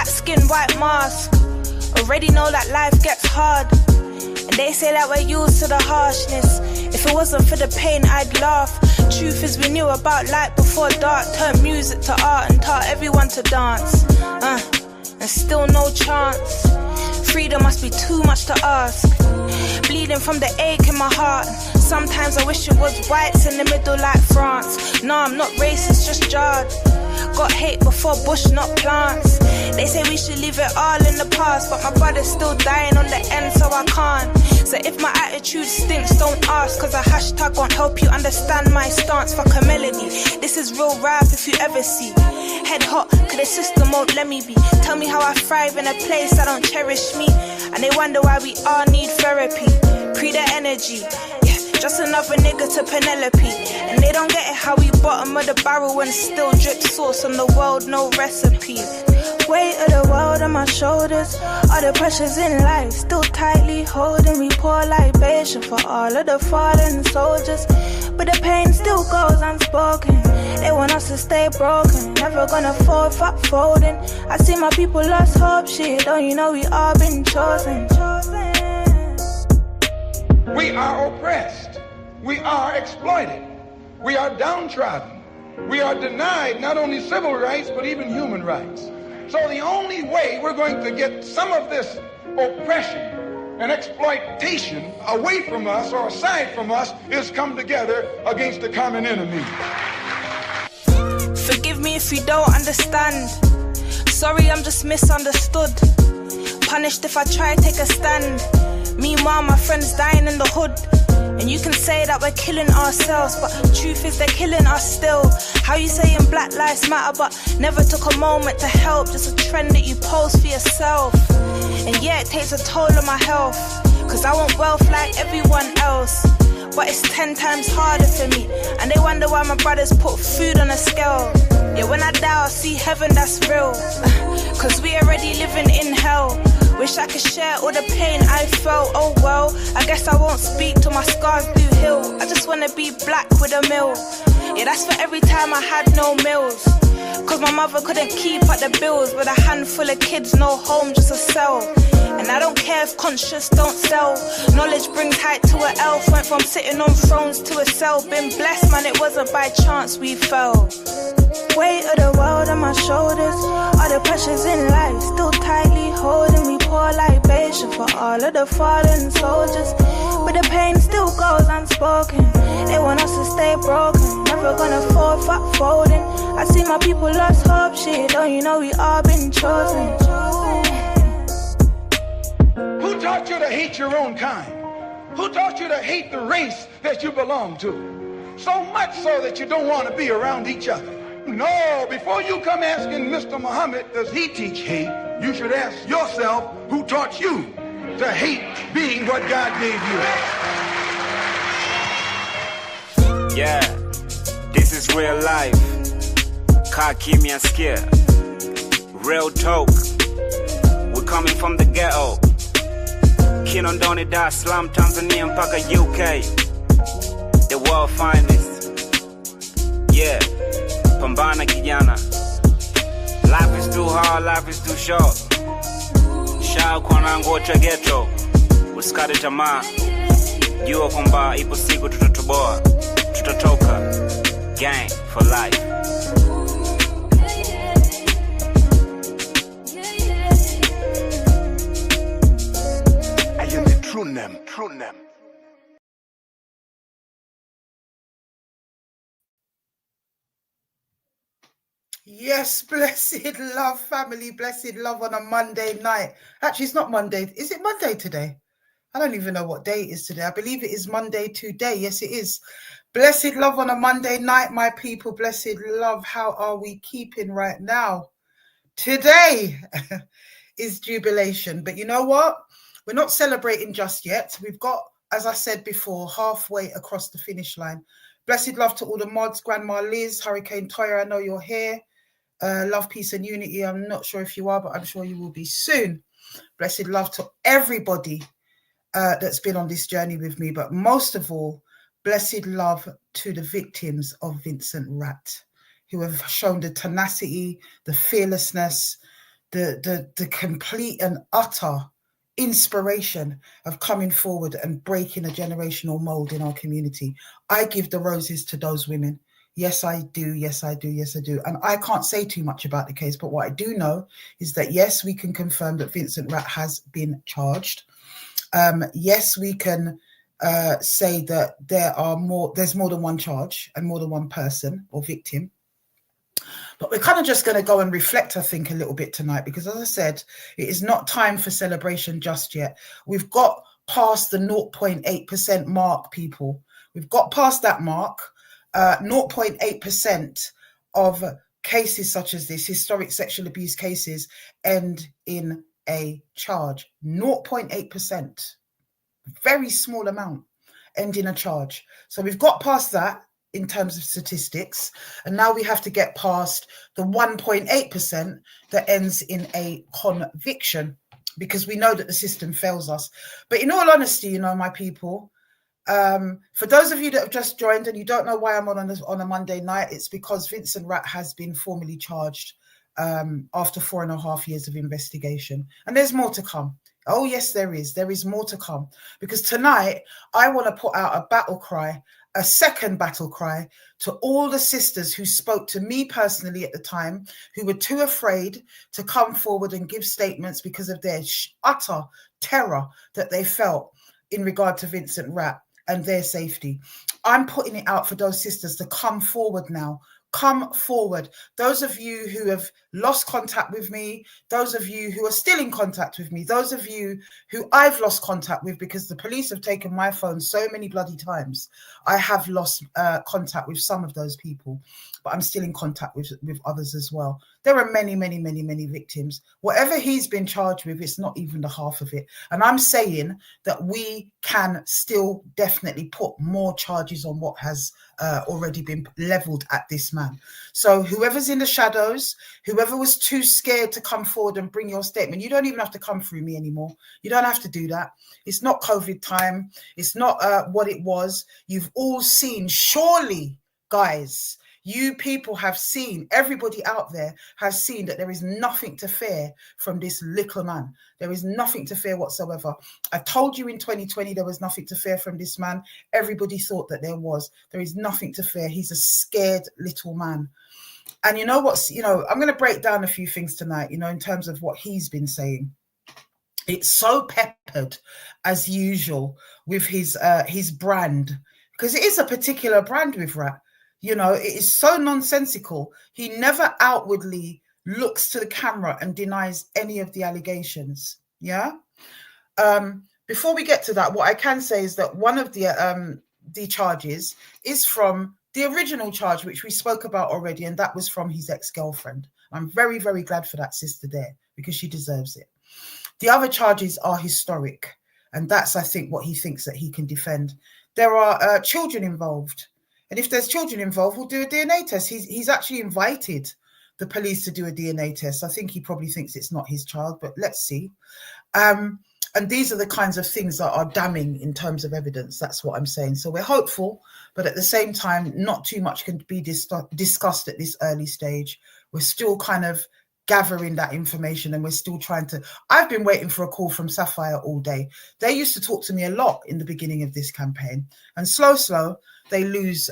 black skin, white mask. Already know that life gets hard. And they say that we're used to the harshness. If it wasn't for the pain, I'd laugh. Truth is we knew about light before dark. Turned music to art and taught everyone to dance. And still no chance. Freedom must be too much to ask. Bleeding from the ache in my heart. Sometimes I wish it was whites in the middle like France. No, I'm not racist, just jarred. Got hate before bush, not plants. They say we should leave it all in the past, but my brother's still dying on the end, so I can't. So if my attitude stinks, don't ask, cause a hashtag won't help you understand my stance. Fuck a melody, this is real rap if you ever see. Head hot, cause the system won't let me be. Tell me how I thrive in a place that don't cherish me. And they wonder why we all need therapy. Pre the energy, yeah, just another nigga to Penelope. And they don't get it how we bottom of the barrel and still drip sauce on the world, no recipe. Weight of the world on my shoulders, all the pressures in life still tightly holding. We pour libation for all of the fallen soldiers, but the pain still goes unspoken. They want us to stay broken, never gonna fold, fuck folding. I see my people lost hope, shit, don't you know we all been chosen. We are oppressed, we are exploited, we are downtrodden, we are denied not only civil rights but even human rights. So the only way we're going to get some of this oppression and exploitation away from us or aside from us is come together against the common enemy. Forgive me if you don't understand. Sorry, I'm just misunderstood. Punished if I try to take a stand. Meanwhile, my friends dying in the hood. And you can say that we're killing ourselves, but truth is they're killing us still. How you saying black lives matter, but never took a moment to help. Just a trend that you post for yourself. And yeah, it takes a toll on my health, cause I want wealth like everyone else, but it's 10 times harder for me. And they wonder why my brothers put food on a scale. Yeah, when I die I'll see heaven, that's real. Cause we already living in hell. Wish I could share all the pain I felt. Oh well, I guess I won't speak till my scars do heal. I just wanna be black with a mill. Yeah, that's for every time I had no meals. Cause my mother couldn't keep up the bills. With a handful of kids, no home, just a cell. And I don't care if conscious don't sell. Knowledge brings height to an elf. Went from sitting on thrones to a cell. Been blessed, man, it wasn't by chance we fell. Weight of the world on my shoulders, all the pressures in life still tightly holding. We pour libation for all of the fallen soldiers, but the pain still goes unspoken. They want us to stay broken, never gonna fold, fuck folding. I see my people lost hope, shit, don't you know we all been chosen. Who taught you to hate your own kind? Who taught you to hate the race that you belong to? So much so that you don't want to be around each other. No, before you come asking Mr. Muhammad, does he teach hate? You should ask yourself, who taught you to hate being what God gave you? Yeah, this is real life. Kaa kimya skia. Real talk. We're coming from the ghetto. Kinondoni, Dar es Salaam, Tanzania mpaka UK. The world finest. Yeah, pambana kijana. Life is too hard, life is too short. Shaa kwa nangu wote ghetto. Usikate tamaa. Jua kwamba ipo siku tutatoboa. Tutatoka. Gang for life. True them. Yes, blessed love, family, blessed love on a Monday night. Actually, it's not Monday. Is it Monday today? I don't even know what day it is today. I believe it is Monday today. Yes, it is. Blessed love on a Monday night, my people. Blessed love. How are we keeping right now? Today is jubilation. But you know what? We're not celebrating just yet. We've got, as I said before, halfway across the finish line. Blessed love to all the mods, Grandma Liz, Hurricane Toya, I know you're here. Love, peace and unity. I'm not sure if you are, but I'm sure you will be soon. Blessed love to everybody that's been on this journey with me. But most of all, blessed love to the victims of Vincent Rat, who have shown the tenacity, the fearlessness, the complete and utter inspiration of coming forward and breaking a generational mold in our community. I give the roses to those women. Yes, I do. Yes, I do. Yes, I do. And I can't say too much about the case, but what I do know is that, yes, we can confirm that Vincent Rat has been charged. Yes, we can say that there's more than one charge and more than one person or victim. But we're kind of just going to go and reflect, I think, a little bit tonight, because, as I said, it is not time for celebration just yet. We've got past the 0.8% mark, people. We've got past that mark. 0.8% of cases such as this, historic sexual abuse cases, end in a charge. 0.8%. Very small amount end in a charge. So we've got past that in terms of statistics, and now we have to get past the 1.8% that ends in a conviction, because we know that the system fails us. But in all honesty, you know, my people, for those of you that have just joined and you don't know why I'm on a Monday night, it's because Vincent Rat has been formally charged after 4.5 years of investigation, and there's more to come. Oh yes, there is more to come, because tonight I want to put out a battle cry, a second battle cry, to all the sisters who spoke to me personally at the time, who were too afraid to come forward and give statements because of their utter terror that they felt in regard to Vincent Rat and their safety. I'm putting it out for those sisters to come forward now. Come forward. Those of you who have lost contact with me, those of you who are still in contact with me, those of you who I've lost contact with because the police have taken my phone so many bloody times. I have lost contact with some of those people, but I'm still in contact with others as well. There are many, many, many, many victims. Whatever he's been charged with, it's not even the half of it. And I'm saying that we can still definitely put more charges on what has already been leveled at this man. So whoever's in the shadows, whoever was too scared to come forward and bring your statement, you don't even have to come through me anymore. You don't have to do that. It's not COVID time. It's not what it was. You've all seen, surely, guys, you people have seen, everybody out there has seen that there is nothing to fear from this little man. There is nothing to fear whatsoever. I told you in 2020 there was nothing to fear from this man. Everybody thought that there was. There is nothing to fear. He's a scared little man. And you know what's, I'm going to break down a few things tonight, in terms of what he's been saying. It's so peppered, as usual, with his brand, because it is a particular brand with Rat. It is so nonsensical. He never outwardly looks to the camera and denies any of the allegations. Yeah. Before we get to that, what I can say is that one of the charges is from the original charge, which we spoke about already, and that was from his ex-girlfriend. I'm very, very glad for that sister there, because she deserves it. The other charges are historic, and that's, I think, what he thinks that he can defend. There are children involved. And if there's children involved, we'll do a DNA test. He's actually invited the police to do a DNA test. I think he probably thinks it's not his child, but let's see. And these are the kinds of things that are damning in terms of evidence. That's what I'm saying. So we're hopeful, but at the same time, not too much can be discussed at this early stage. We're still kind of gathering that information, and we're still trying to. I've been waiting for a call from Sapphire all day. They used to talk to me a lot in the beginning of this campaign, and slow, they lose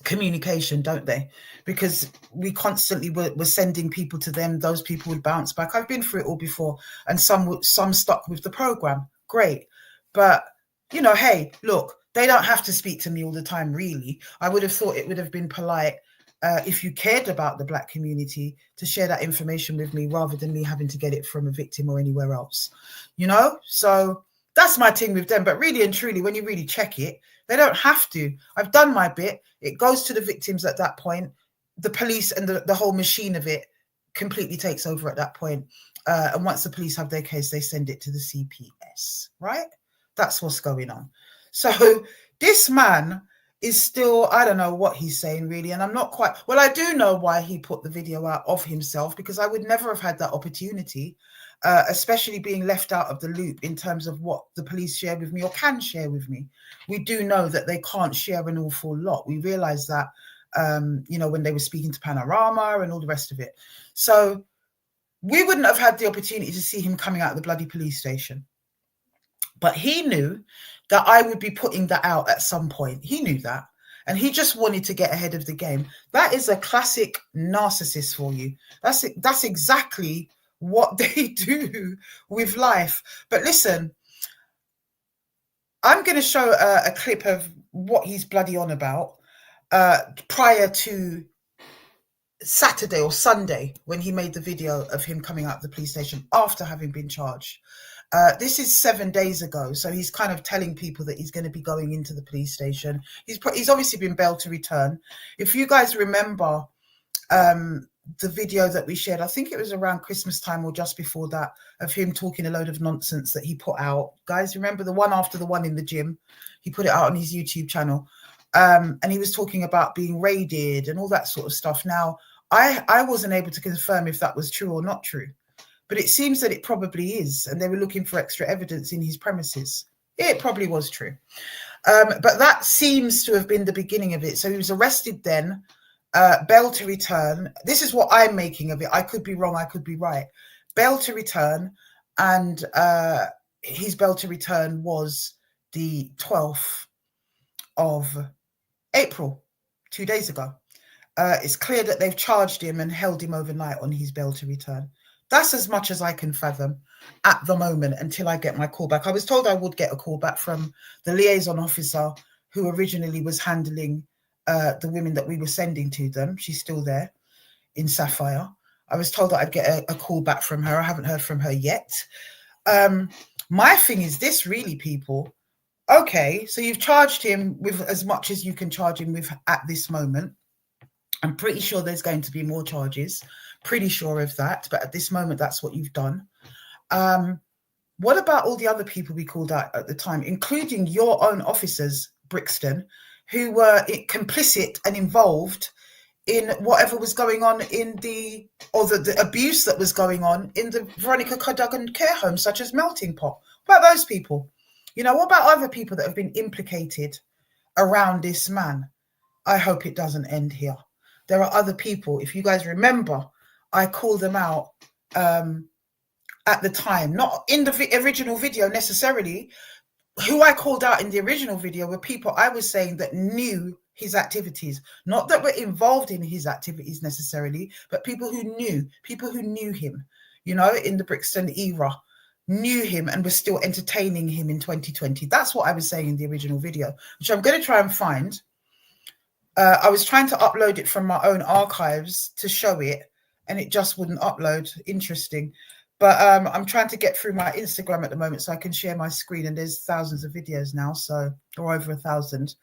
communication, don't they? Because we constantly were sending people to them. Those people would bounce back. I've been through it all before, and some stuck with the program. Great. But, hey, look, they don't have to speak to me all the time, really. I would have thought it would have been polite if you cared about the Black community to share that information with me, rather than me having to get it from a victim or anywhere else. So that's my thing with them. But really and truly, when you really check it, they don't have to. I've done my bit. It goes to the victims at that point. The police and the whole machine of it completely takes over at that point. And once the police have their case, they send it to the CPS, right? That's what's going on. So this man is still, I don't know what he's saying, really. And I'm not quite, well, I do know why he put the video out of himself, because I would never have had that opportunity. Especially being left out of the loop in terms of what the police share with me or can share with me. We do know that they can't share an awful lot. We realize that, when they were speaking to Panorama and all the rest of it. So we wouldn't have had the opportunity to see him coming out of the bloody police station. But he knew that I would be putting that out at some point. He knew that. And he just wanted to get ahead of the game. That is a classic narcissist for you. That's exactly what they do with life. But listen, I'm going to show a clip of what he's bloody on about prior to Saturday or Sunday when he made the video of him coming out of the police station after having been charged. This is 7 days ago, so he's kind of telling people that he's going to be going into the police station. He's obviously been bailed to return. If you guys remember the video that we shared, I think it was around Christmas time or just before that, of him talking a load of nonsense that he put out. Guys, remember the one after the one in the gym? He put it out on his YouTube channel. And he was talking about being raided and all that sort of stuff. Now, I wasn't able to confirm if that was true or not true. But it seems that it probably is, and they were looking for extra evidence in his premises. It probably was true. But that seems to have been the beginning of it. So he was arrested then, bail to return. This is what I'm making of it. I could be wrong, I could be right. Bail to return, and his bail to return was the 12th of April, 2 days ago. It's clear that they've charged him and held him overnight on his bail to return. That's as much as I can fathom at the moment until I get my call back. I was told I would get a call back from the liaison officer who originally was handling the women that we were sending to them. She's still there in Sapphire. I was told that I'd get a call back from her. I haven't heard from her yet. My thing is this, really, people. Okay, so you've charged him with as much as you can charge him with at this moment. I'm pretty sure there's going to be more charges. Pretty sure of that. But at this moment, that's what you've done. What about all the other people we called out at the time, including your own officers, Brixton, who were complicit and involved in whatever was going on in the abuse that was going on in the Veronica Cadogan care home, such as Melting Pot? What about those people? You know, what about other people that have been implicated around this man? I hope it doesn't end here. There are other people. If you guys remember, I called them out at the time, not in the original video necessarily. Who I called out in the original video were people I was saying that knew his activities, not that were involved in his activities necessarily, but people who knew him, you know, in the Brixton era, knew him and were still entertaining him in 2020. That's what I was saying in the original video, which I'm going to try and find. I was trying to upload it from my own archives to show it, and it just wouldn't upload. Interesting. But I'm trying to get through my Instagram at the moment so I can share my screen, and there's thousands of videos now, or over 1,000.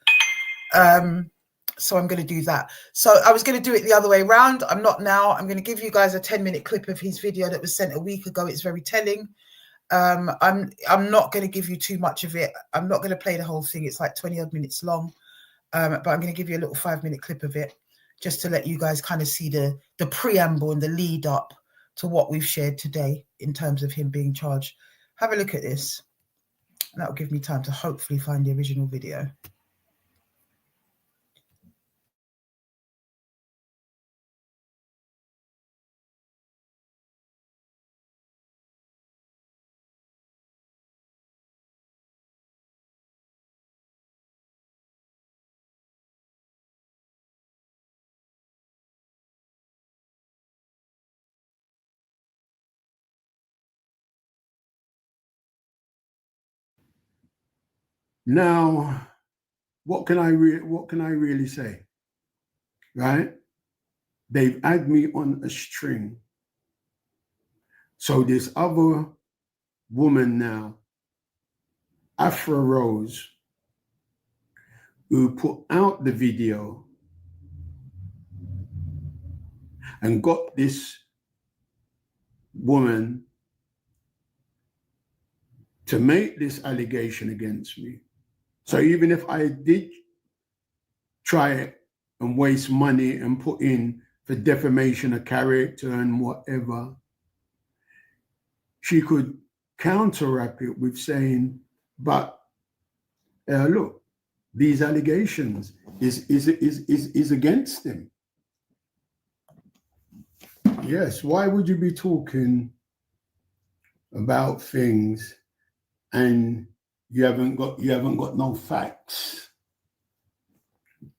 So I'm going to do that. So I was going to do it the other way around. I'm not now. I'm going to give you guys a 10-minute clip of his video that was sent a week ago. It's very telling. I'm not going to give you too much of it. I'm not going to play the whole thing. It's like 20 odd minutes long. But I'm going to give you a little 5-minute clip of it just to let you guys kind of see the preamble and the lead up to what we've shared today in terms of him being charged. Have a look at this. And that will give me time to hopefully find the original video. Now, what can I really say? Right? They've had me on a string. So this other woman now, Afua Rose, who put out the video and got this woman to make this allegation against me. So even if I did try it and waste money and put in for defamation of character and whatever, she could counteract it with saying, but look, these allegations is against him. Yes, why would you be talking about things and you haven't got no facts?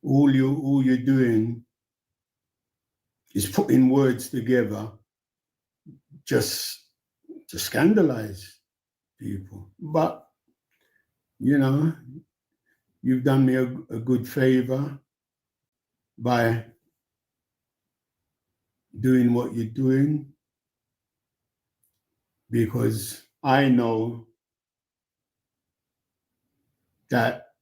All you're doing is putting words together just to scandalize people. But you know, you've done me a good favor by doing what you're doing, because I know that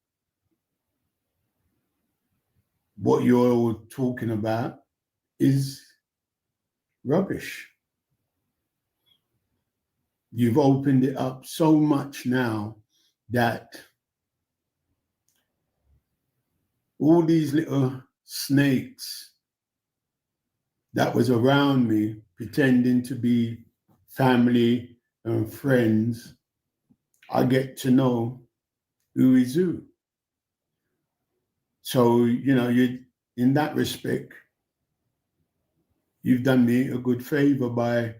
what you're all talking about is rubbish. You've opened it up so much now that all these little snakes that was around me pretending to be family and friends, I get to know who is who. So, you, in that respect, you've done me a good favor by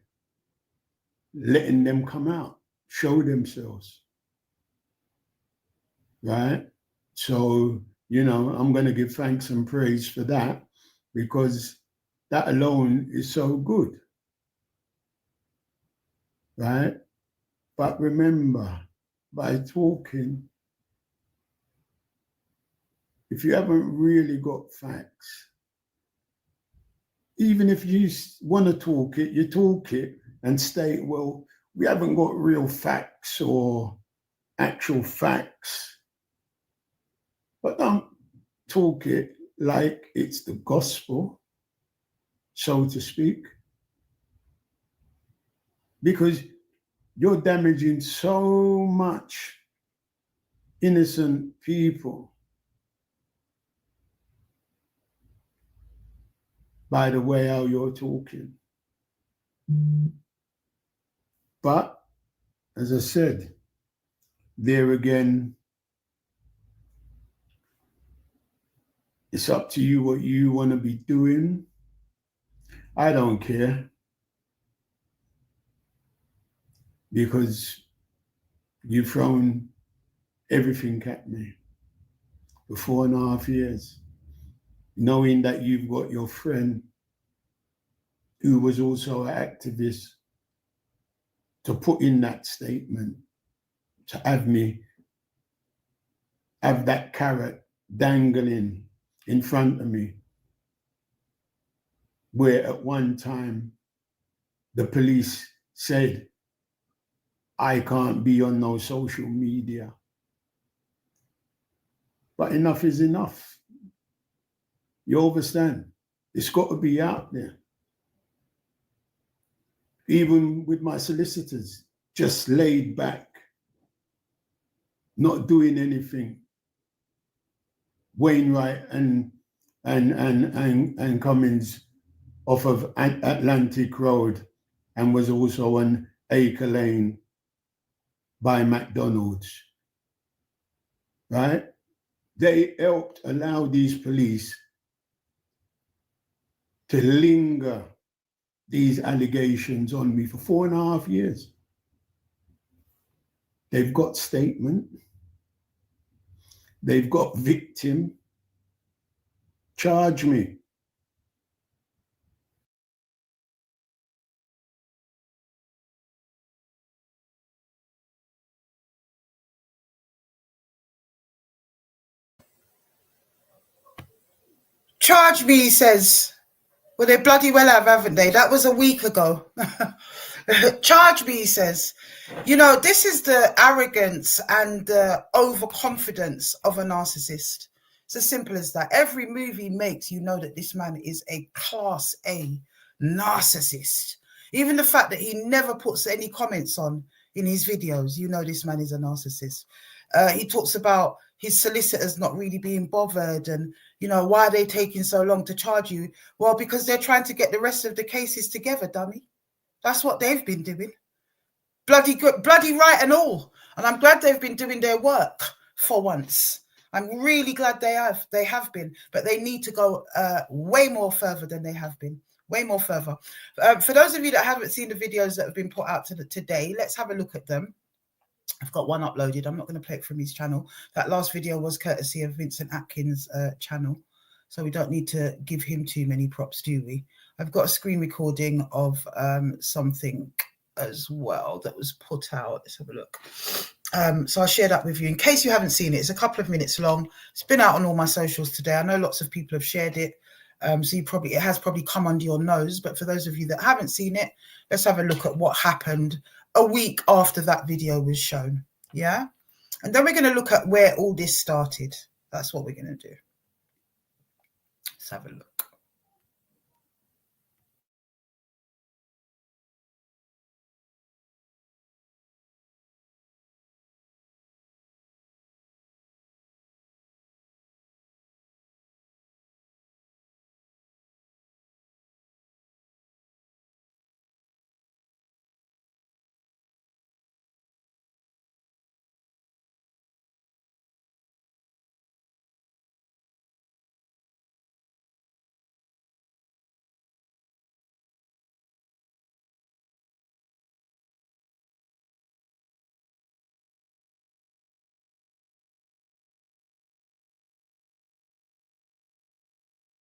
letting them come out, show themselves, right? So, I'm going to give thanks and praise for that, because that alone is so good, right? But remember, by talking, if you haven't really got facts, even if you want to talk it, you talk it and state, well, we haven't got real facts or actual facts. But don't talk it like it's the gospel, so to speak, because you're damaging so much innocent people by the way how you're talking. But as I said, there again, it's up to you what you want to be doing. I don't care, because you've thrown everything at me for 4.5 years, knowing that you've got your friend who was also an activist to put in that statement, to have that carrot dangling in front of me, where at one time the police said, I can't be on no social media. But enough is enough. You understand? It's got to be out there. Even with my solicitors, just laid back, not doing anything. Wainwright and Cummins off of Atlantic Road, and was also on Acre Lane by McDonald's, right? They helped allow these police to linger these allegations on me for 4.5 years. They've got statement. They've got victim. Charge me. Charge me, he says. Well, they bloody well have, haven't they? That was a week ago. Charge me, he says. This is the arrogance and the overconfidence of a narcissist. It's as simple as that. Every move he makes, you know that this man is a class A narcissist. Even the fact that he never puts any comments on in his videos, you know this man is a narcissist. He talks about his solicitors not really being bothered and, why are they taking so long to charge you? Well, because they're trying to get the rest of the cases together, dummy. That's what they've been doing. Bloody good, bloody right and all. And I'm glad they've been doing their work for once. I'm really glad they have been, but they need to go way more further than they have been. Way more further. For those of you that haven't seen the videos that have been put out today, let's have a look at them. I've got one uploaded. I'm not going to play it from his channel. That last video was courtesy of Vincent Atkins' channel, so we don't need to give him too many props, do we? I've got a screen recording of something as well that was put out. Let's have a look. So I'll share that with you in case you haven't seen it. It's a couple of minutes long. It's been out on all my socials today. I know lots of people have shared it. So it has probably come under your nose. But for those of you that haven't seen it, let's have a look at what happened a week after that video was shown. Yeah. And then we're going to look at where all this started. That's what we're going to do. Let's have a look.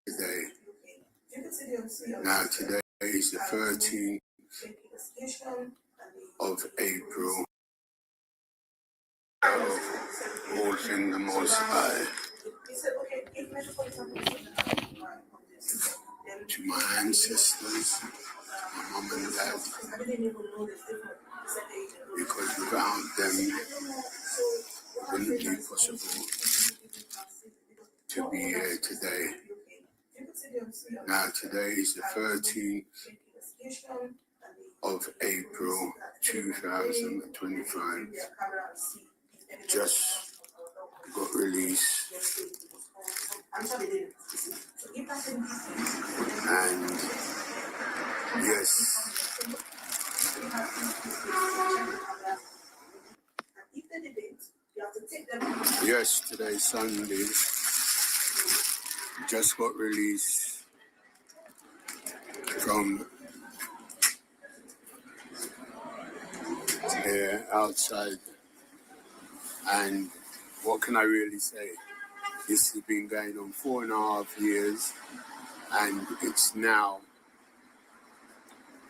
Today. Now today is the 13th of April. All in the Most High. To my ancestors, my mum and dad, because without them, it wouldn't be possible to be here today. Now today is the 13th of April 2025. Just got released. And yes, today's Sunday. Just got released from here outside, and what can I really say? This has been going on 4.5 years, and it's now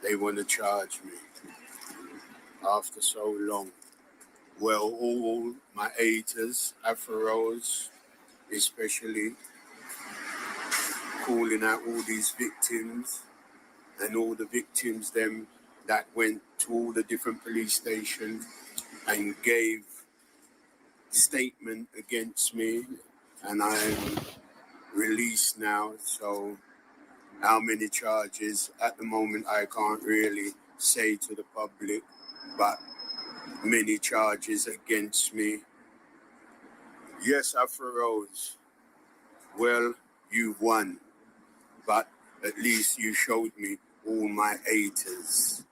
they want to charge me after so long. Well, all my haters, Afros especially, calling out all these victims and all the victims them that went to all the different police stations and gave statement against me, and I'm released now. So how many charges at the moment I can't really say to the public, but many charges against me. Yes, Afros, well, you've won, but at least you showed me all my haters.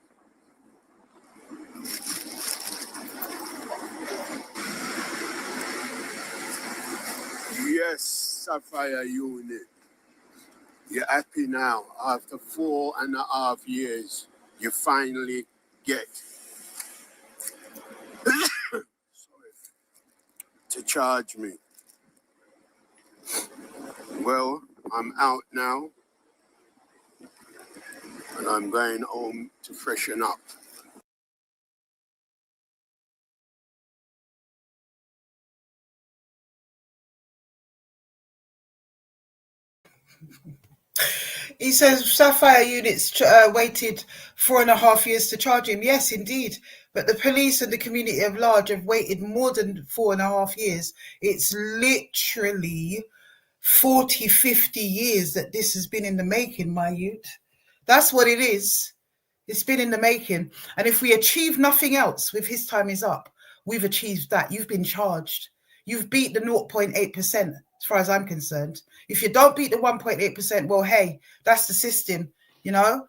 Yes, Sapphire Unit, you're happy now. After 4.5 years, you finally get to charge me. Well, I'm out now, and I'm going home to freshen up. He says Sapphire units waited 4.5 years to charge him. Yes, indeed. But the police and the community at large have waited more than 4.5 years. It's literally 40, 50 years that this has been in the making, my youth. That's what it is. It's been in the making. And if we achieve nothing else with his time is up, we've achieved that. You've been charged. You've beat the 0.8%, as far as I'm concerned. If you don't beat the 1.8%, well, hey, that's the system, you know.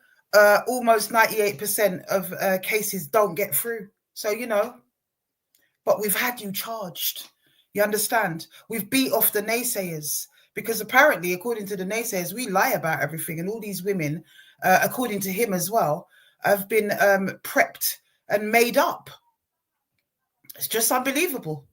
Almost 98% of cases don't get through. So, you know, but we've had you charged. You understand? We've beat off the naysayers, because apparently, according to the naysayers, we lie about everything. And all these women, according to him as well, have been prepped and made up. It's just unbelievable.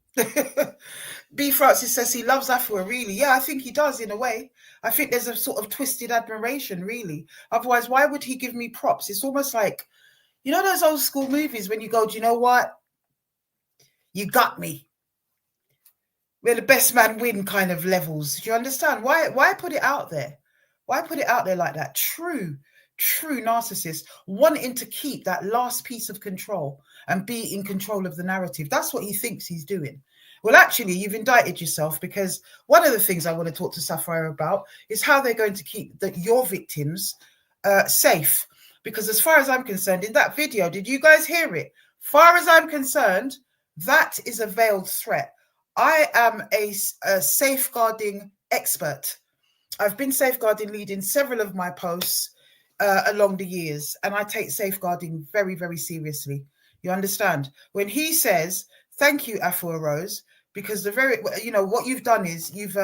B. Francis says he loves Afua, really. Yeah, I think he does in a way. I think there's a sort of twisted admiration, really. Otherwise, why would he give me props? It's almost like, you know, those old school movies when you go, do you know what? You got me. We're the best man win kind of levels. Do you understand? Why put it out there? Why put it out there like that? True narcissist wanting to keep that last piece of control and be in control of the narrative. That's what he thinks he's doing. Well, actually, you've indicted yourself, because one of the things I want to talk to Sapphire about is how they're going to keep your victims safe. Because as far as I'm concerned, in that video, did you guys hear it? Far as I'm concerned, that is a veiled threat. I am a safeguarding expert. I've been safeguarding lead in several of my posts along the years, and I take safeguarding very, very seriously. You understand? When he says, thank you, Afua Rose, because what you've done is you've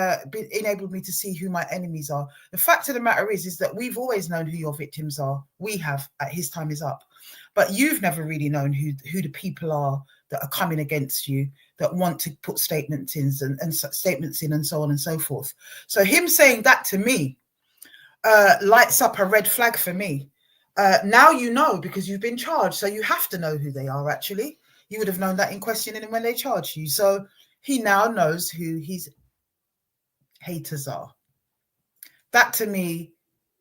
enabled me to see who my enemies are. The fact of the matter is that we've always known who your victims are. We have, at His Time Is Up. But you've never really known who the people are that are coming against you, that want to put statements in and statements in and so on and so forth. So him saying that to me lights up a red flag for me. Now you know, because you've been charged, so you have to know who they are. Actually, you would have known that in questioning when they charged you. So he now knows who his haters are. That to me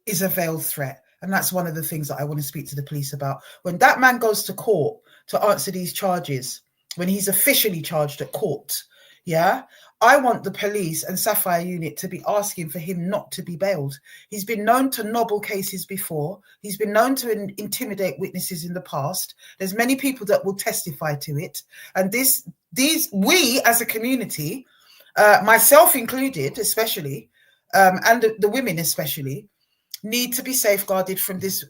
is a veiled threat. And that's one of the things that I want to speak to the police about. When that man goes to court to answer these charges, when he's officially charged at court, yeah, I want the police and Sapphire Unit to be asking for him not to be bailed. He's been known to nobble cases before. He's been known to intimidate witnesses in the past. There's many people that will testify to it. And we as a community, myself included, especially, and the women especially, need to be safeguarded from this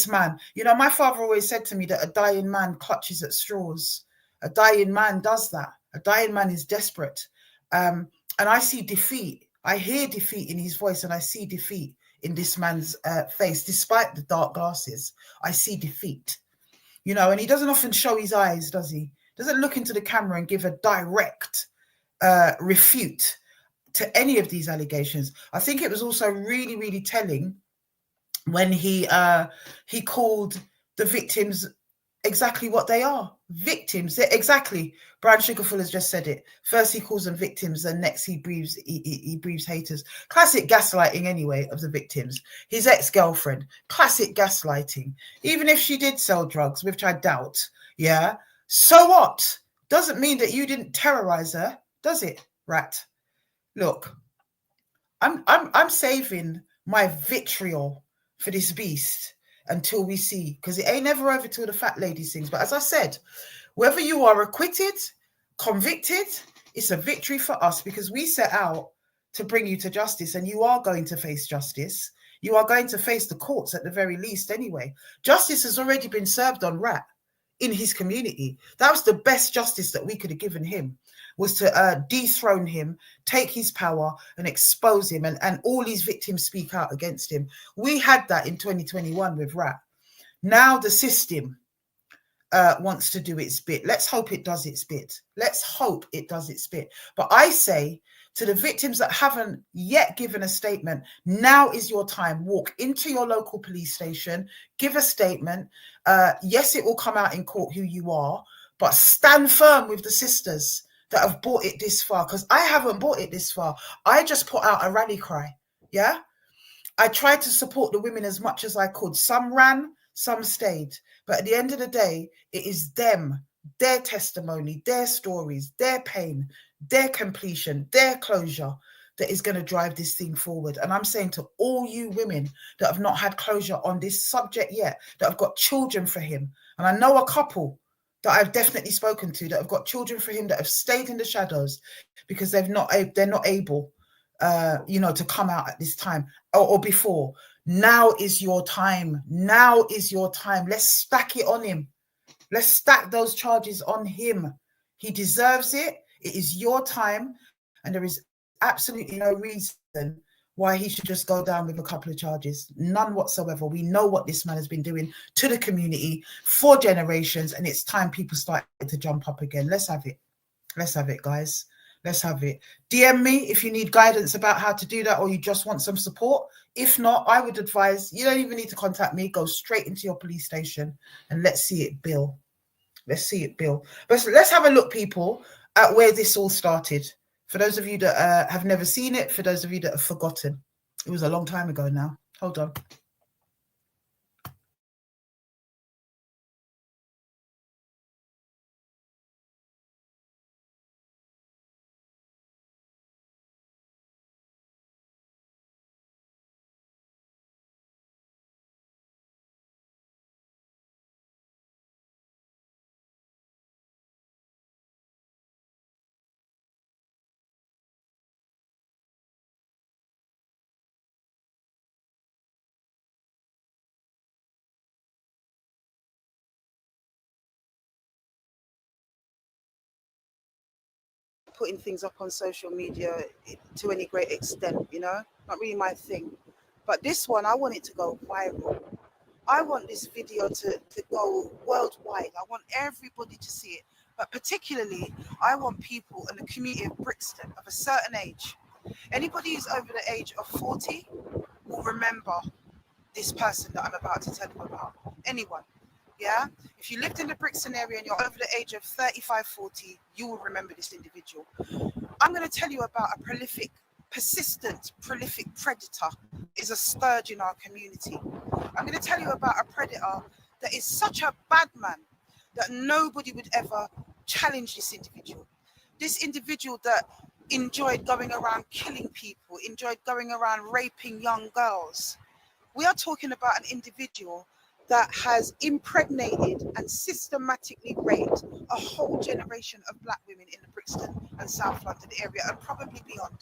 man. You know, my father always said to me that a dying man clutches at straws. A dying man does that. A dying man is desperate. And I see defeat. I hear defeat in his voice, and I see defeat in this man's face. Despite the dark glasses, I see defeat. You know, and he doesn't often show his eyes, does he? Doesn't look into the camera and give a direct refute to any of these allegations. I think it was also really, really telling when he called the victims exactly what they are. Victims. Exactly. Brian Sugarful has just said it. First he calls them victims, and next he breathes haters. Classic gaslighting anyway of the victims. His ex-girlfriend. Classic gaslighting. Even if she did sell drugs, which I doubt. Yeah. So what? Doesn't mean that you didn't terrorize her, does it? Rat. Look, I'm saving my vitriol for this beast until we see, because it ain't never over till the fat lady sings. But as I said, whether you are acquitted, convicted, it's a victory for us, because we set out to bring you to justice, and you are going to face justice. You are going to face the courts at the very least anyway. Justice has already been served on Rat in his community. That was the best justice that we could have given him, was to dethrone him, take his power and expose him, and all his victims speak out against him. We had that in 2021 with Rat. Now the system wants to do its bit. Let's hope it does its bit. Let's hope it does its bit. But I say to the victims that haven't yet given a statement, now is your time. Walk into your local police station, give a statement. Yes, it will come out in court who you are, but stand firm with the sisters that have brought it this far, because I haven't brought it this far. I just put out a rally cry. Yeah. I tried to support the women as much as I could. Some ran, some stayed. But at the end of the day, it is them, their testimony, their stories, their pain, their completion, their closure that is going to drive this thing forward. And I'm saying to all you women that have not had closure on this subject yet, that have got children for him, and I know a couple that I've definitely spoken to that have got children for him, that have stayed in the shadows because they're not able, to come out at this time or before. Now is your time. Now is your time. Let's stack it on him. Let's stack those charges on him. He deserves it. It is your time, and there is absolutely no reason why he should just go down with a couple of charges. None whatsoever. We know what this man has been doing to the community for generations, and it's time people started to jump up again. Let's have it. Let's have it, guys. Let's have it. DM me if you need guidance about how to do that, or you just want some support. If not, I would advise you don't even need to contact me. Go straight into your police station and let's see it bill. Let's see it bill. But let's have a look, people, at where this all started. For those of you that have never seen it, for those of you that have forgotten, it was a long time ago now. Hold on. Putting things up on social media to any great extent, you know, not really my thing. But this one, I want it to go viral. I want this video to go worldwide. I want everybody to see it. But particularly, I want people in the community of Brixton of a certain age. Anybody who's over the age of 40 will remember this person that I'm about to tell you about. Anyone. Yeah? If you lived in the Brixton area and you're over the age of 35, 40, you will remember this individual. I'm going to tell you about a persistent predator is a scourge in our community. I'm going to tell you about a predator that is such a bad man that nobody would ever challenge this individual. This individual that enjoyed going around killing people, enjoyed going around raping young girls. We are talking about an individual that has impregnated and systematically raped a whole generation of black women in the Brixton and South London area and probably beyond.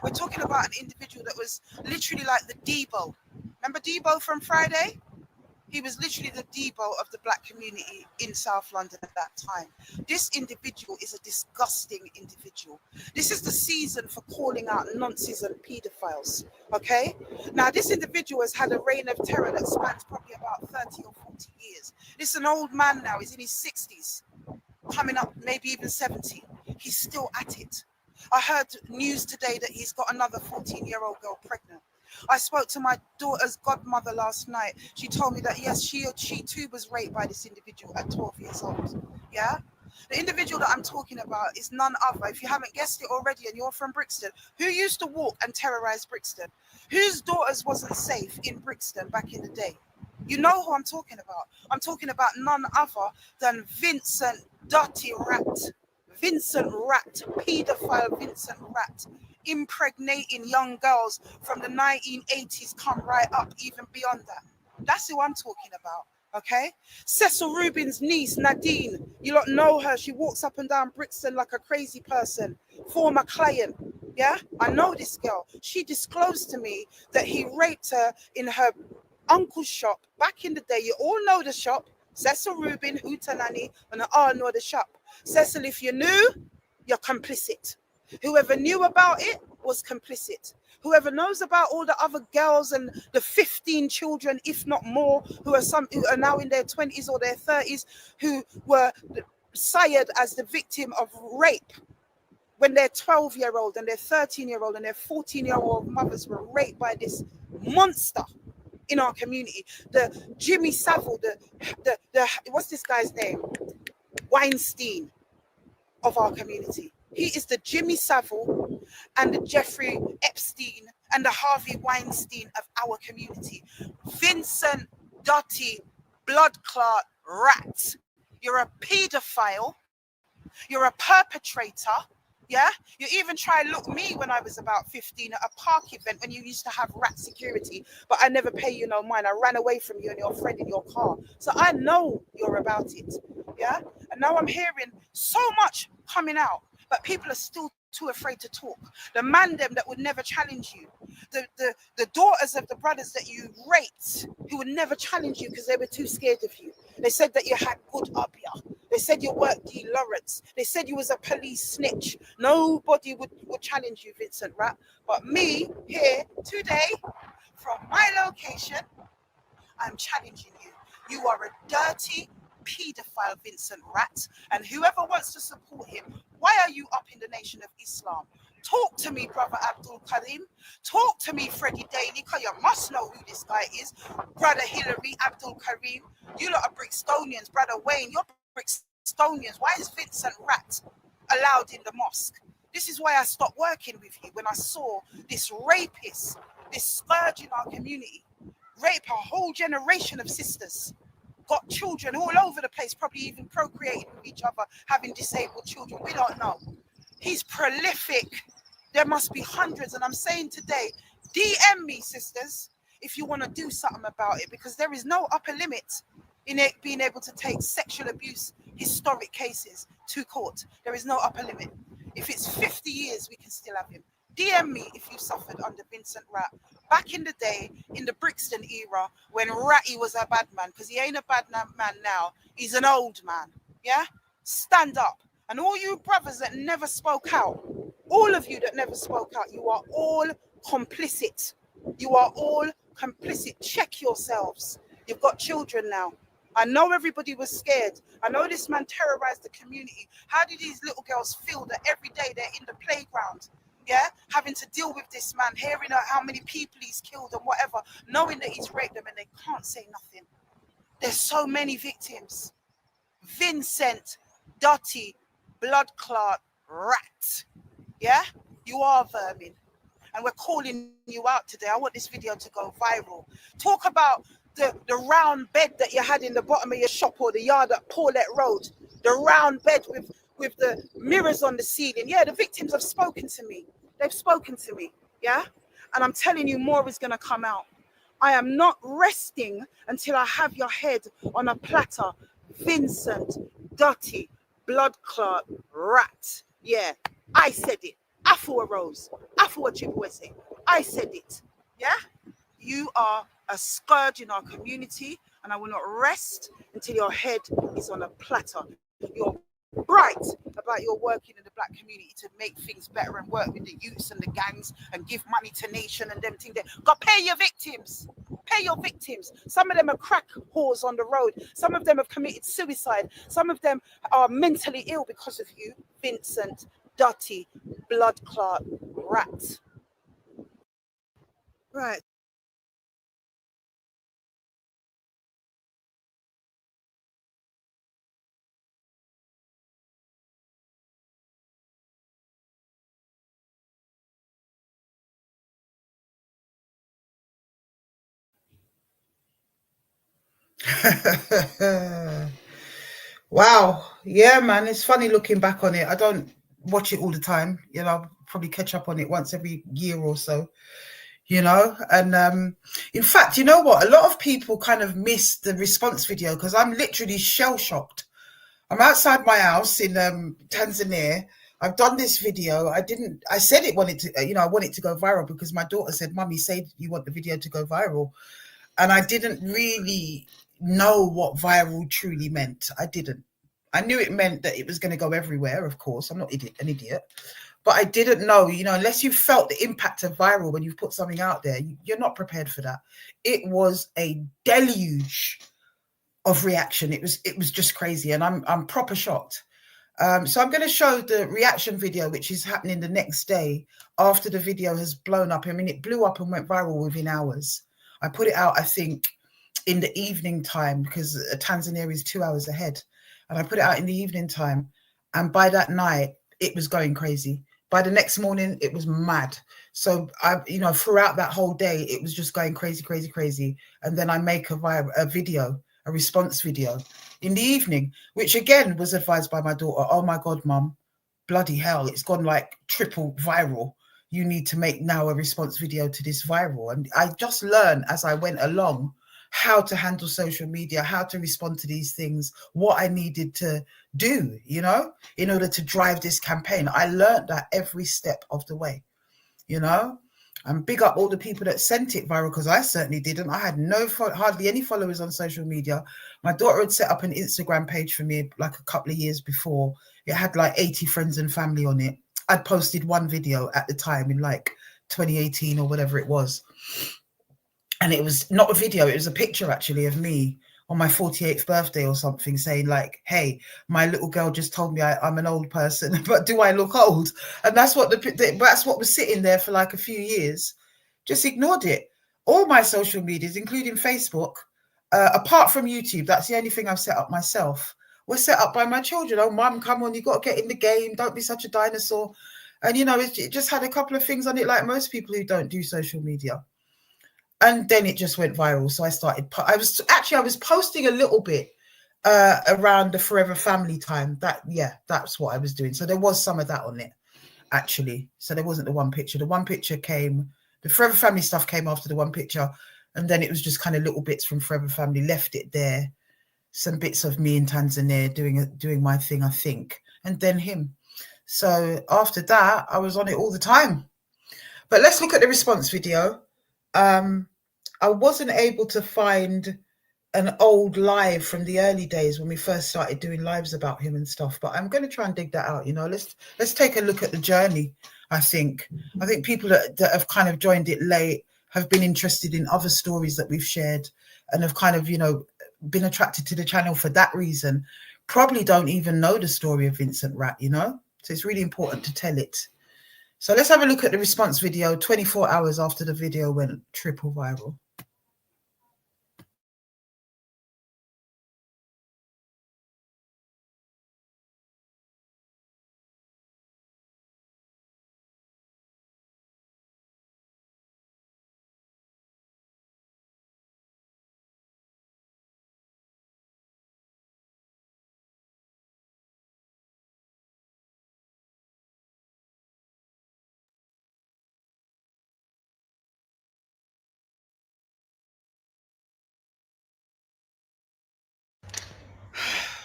We're talking about an individual that was literally like the Debo. Remember Debo from Friday? He was literally the Debo of the black community in South London at that time. This individual is a disgusting individual. This is the season for calling out nonces and paedophiles, okay? Now, this individual has had a reign of terror that spans probably about 30 or 40 years. This is an old man now. He's in his 60s, coming up maybe even 70. He's still at it. I heard news today that he's got another 14-year-old girl pregnant. I spoke to my daughter's godmother last night. She told me that, yes, she too was raped by this individual at 12 years old. Yeah? The individual that I'm talking about is none other, if you haven't guessed it already and you're from Brixton, who used to walk and terrorize Brixton? Whose daughters wasn't safe in Brixton back in the day? You know who I'm talking about. I'm talking about none other than Vincent Dirty Rat. Vincent Rat, paedophile Vincent Rat, impregnating young girls from the 1980s, come right up even beyond that. That's who I'm talking about, okay? Cecil Rubin's niece, Nadine, you lot know her. She walks up and down Brixton like a crazy person. Former client, yeah? I know this girl. She disclosed to me that he raped her in her uncle's shop back in the day. You all know the shop. Cecil Rubin, Hootenanny, and I know the shop. Cecil, if you knew, you're complicit. Whoever knew about it was complicit. Whoever knows about all the other girls and the 15 children, if not more, who are now in their 20s or their 30s, who were sired as the victim of rape when their 12-year-old and their 13-year-old and their 14-year-old mothers were raped by this monster in our community. The Jimmy Savile, the what's this guy's name? Weinstein of our community. He is the Jimmy Savile and the Jeffrey Epstein and the Harvey Weinstein of our community. Vincent Dirty Blood Clot Rat. You're a paedophile. You're a perpetrator. Yeah, you even tried to look me when I was about 15 at a park event when you used to have rat security, but I never pay you no mind. I ran away from you and your friend in your car. So I know you're about it. Yeah, and now I'm hearing so much coming out, but people are still too afraid to talk. The man them that would never challenge you, the daughters of the brothers that you raped, who would never challenge you because they were too scared of you. They said that you had good abia. They said you worked D. Lawrence. They said you was a police snitch. Nobody would challenge you, Vincent Rat. But me here today, from my location, I'm challenging you. You are a dirty paedophile, Vincent Rat. And whoever wants to support him, why are you up in the Nation of Islam? Talk to me, brother Abdul Karim. Talk to me, Freddie Daly, because you must know who this guy is. Brother Hillary, Abdul Karim. You lot are Brixtonians. Brother Wayne, you're Brixtonians. Why is Vincent Rat allowed in the mosque? This is why I stopped working with you when I saw this rapist, this scourge in our community, rape a whole generation of sisters, got children all over the place, probably even procreating with each other, having disabled children. We don't know. He's prolific. There must be hundreds. And I'm saying today, DM me, sisters, if you want to do something about it, because there is no upper limit in it being able to take sexual abuse, historic cases to court. There is no upper limit. If it's 50 years, we can still have him. DM me if you suffered under Vincent Rat. Back in the day, in the Brixton era, when Ratty was a bad man, because he ain't a bad man now, he's an old man, yeah? Stand up. And all you brothers that never spoke out, all of you that never spoke out, you are all complicit. You are all complicit. Check yourselves. You've got children now. I know everybody was scared. I know this man terrorized the community. How do these little girls feel that every day they're in the playground, yeah, having to deal with this man, hearing how many people he's killed and whatever, knowing that he's raped them and they can't say nothing? There's so many victims. Vincent, Dotty, blood clot, rat. Yeah, you are vermin. And we're calling you out today. I want this video to go viral. Talk about the round bed that you had in the bottom of your shop or the yard at Paulette Road. The round bed with the mirrors on the ceiling. Yeah, the victims have spoken to me. They've spoken to me. Yeah? And I'm telling you, more is going to come out. I am not resting until I have your head on a platter. Vincent, Dotty, blood clot, rat. Yeah, I said it. Afua Rose, Afua Chibwese. I said it. Yeah? You are a scourge in our community, and I will not rest until your head is on a platter. You're bright about your working in the black community to make things better and work with the youths and the gangs and give money to nation and them things there. Go pay your victims. Pay your victims. Some of them are crack whores on the road. Some of them have committed suicide. Some of them are mentally ill because of you, Vincent, Dotty, blood clot, rat. Right. Wow. Yeah, man. It's funny looking back on it. I don't watch it all the time. You know, I'll probably catch up on it once every year or so. You know, and in fact, you know what? A lot of people kind of miss the response video because I'm literally shell shocked. I'm outside my house in Tanzania. I've done this video. I said it wanted to, I want it to go viral because my daughter said, Mummy, say you want the video to go viral. And I didn't really know what viral truly meant. I didn't. I knew it meant that it was going to go everywhere, of course. I'm not an idiot. But I didn't know, unless you felt the impact of viral when you've put something out there, you're not prepared for that. It was a deluge of reaction. It was just crazy. And I'm proper shocked. So I'm going to show the reaction video, which is happening the next day after the video has blown up. I mean, it blew up and went viral within hours. I put it out, I think, in the evening time because Tanzania is 2 hours ahead. And I put it out in the evening time. And by that night, it was going crazy. By the next morning, it was mad. So, throughout that whole day, it was just going crazy, crazy, crazy. And then I make a video, a response video in the evening, which again was advised by my daughter. Oh my God, Mum, bloody hell, it's gone like triple viral. You need to make now a response video to this viral. And I just learned as I went along how to handle social media, how to respond to these things, what I needed to do, in order to drive this campaign. I learned that every step of the way, And big up all the people that sent it viral, because I certainly didn't. I had hardly any followers on social media. My daughter had set up an Instagram page for me like a couple of years before. It had like 80 friends and family on it. I'd posted one video at the time in like 2018 or whatever it was. And it was not a video, it was a picture actually of me on my 48th birthday or something, saying like, hey, my little girl just told me I'm an old person, but do I look old? And that's what that's what was sitting there for like a few years. Just ignored it. All my social medias, including Facebook, apart from YouTube, that's the only thing I've set up myself, was set up by my children. Oh, mum, come on, you got to get in the game. Don't be such a dinosaur. And, you know, it just had a couple of things on it like most people who don't do social media. And then it just went viral. So I started, I was posting a little bit around the Forever Family time. That's what I was doing. So there was some of that on it, actually. So there wasn't the one picture. The one picture came, the Forever Family stuff came after the one picture. And then it was just kind of little bits from Forever Family, left it there. Some bits of me in Tanzania doing my thing, I think. And then him. So after that, I was on it all the time. But let's look at the response video. I wasn't able to find an old live from the early days when we first started doing lives about him and stuff, but I'm going to try and dig that out. You know, let's take a look at the journey. I think people that have kind of joined it late have been interested in other stories that we've shared and have kind of, you know, been attracted to the channel for that reason. Probably don't even know the story of Vincent Rat, you know, so it's really important to tell it. So let's have a look at the response video 24 hours after the video went triple viral.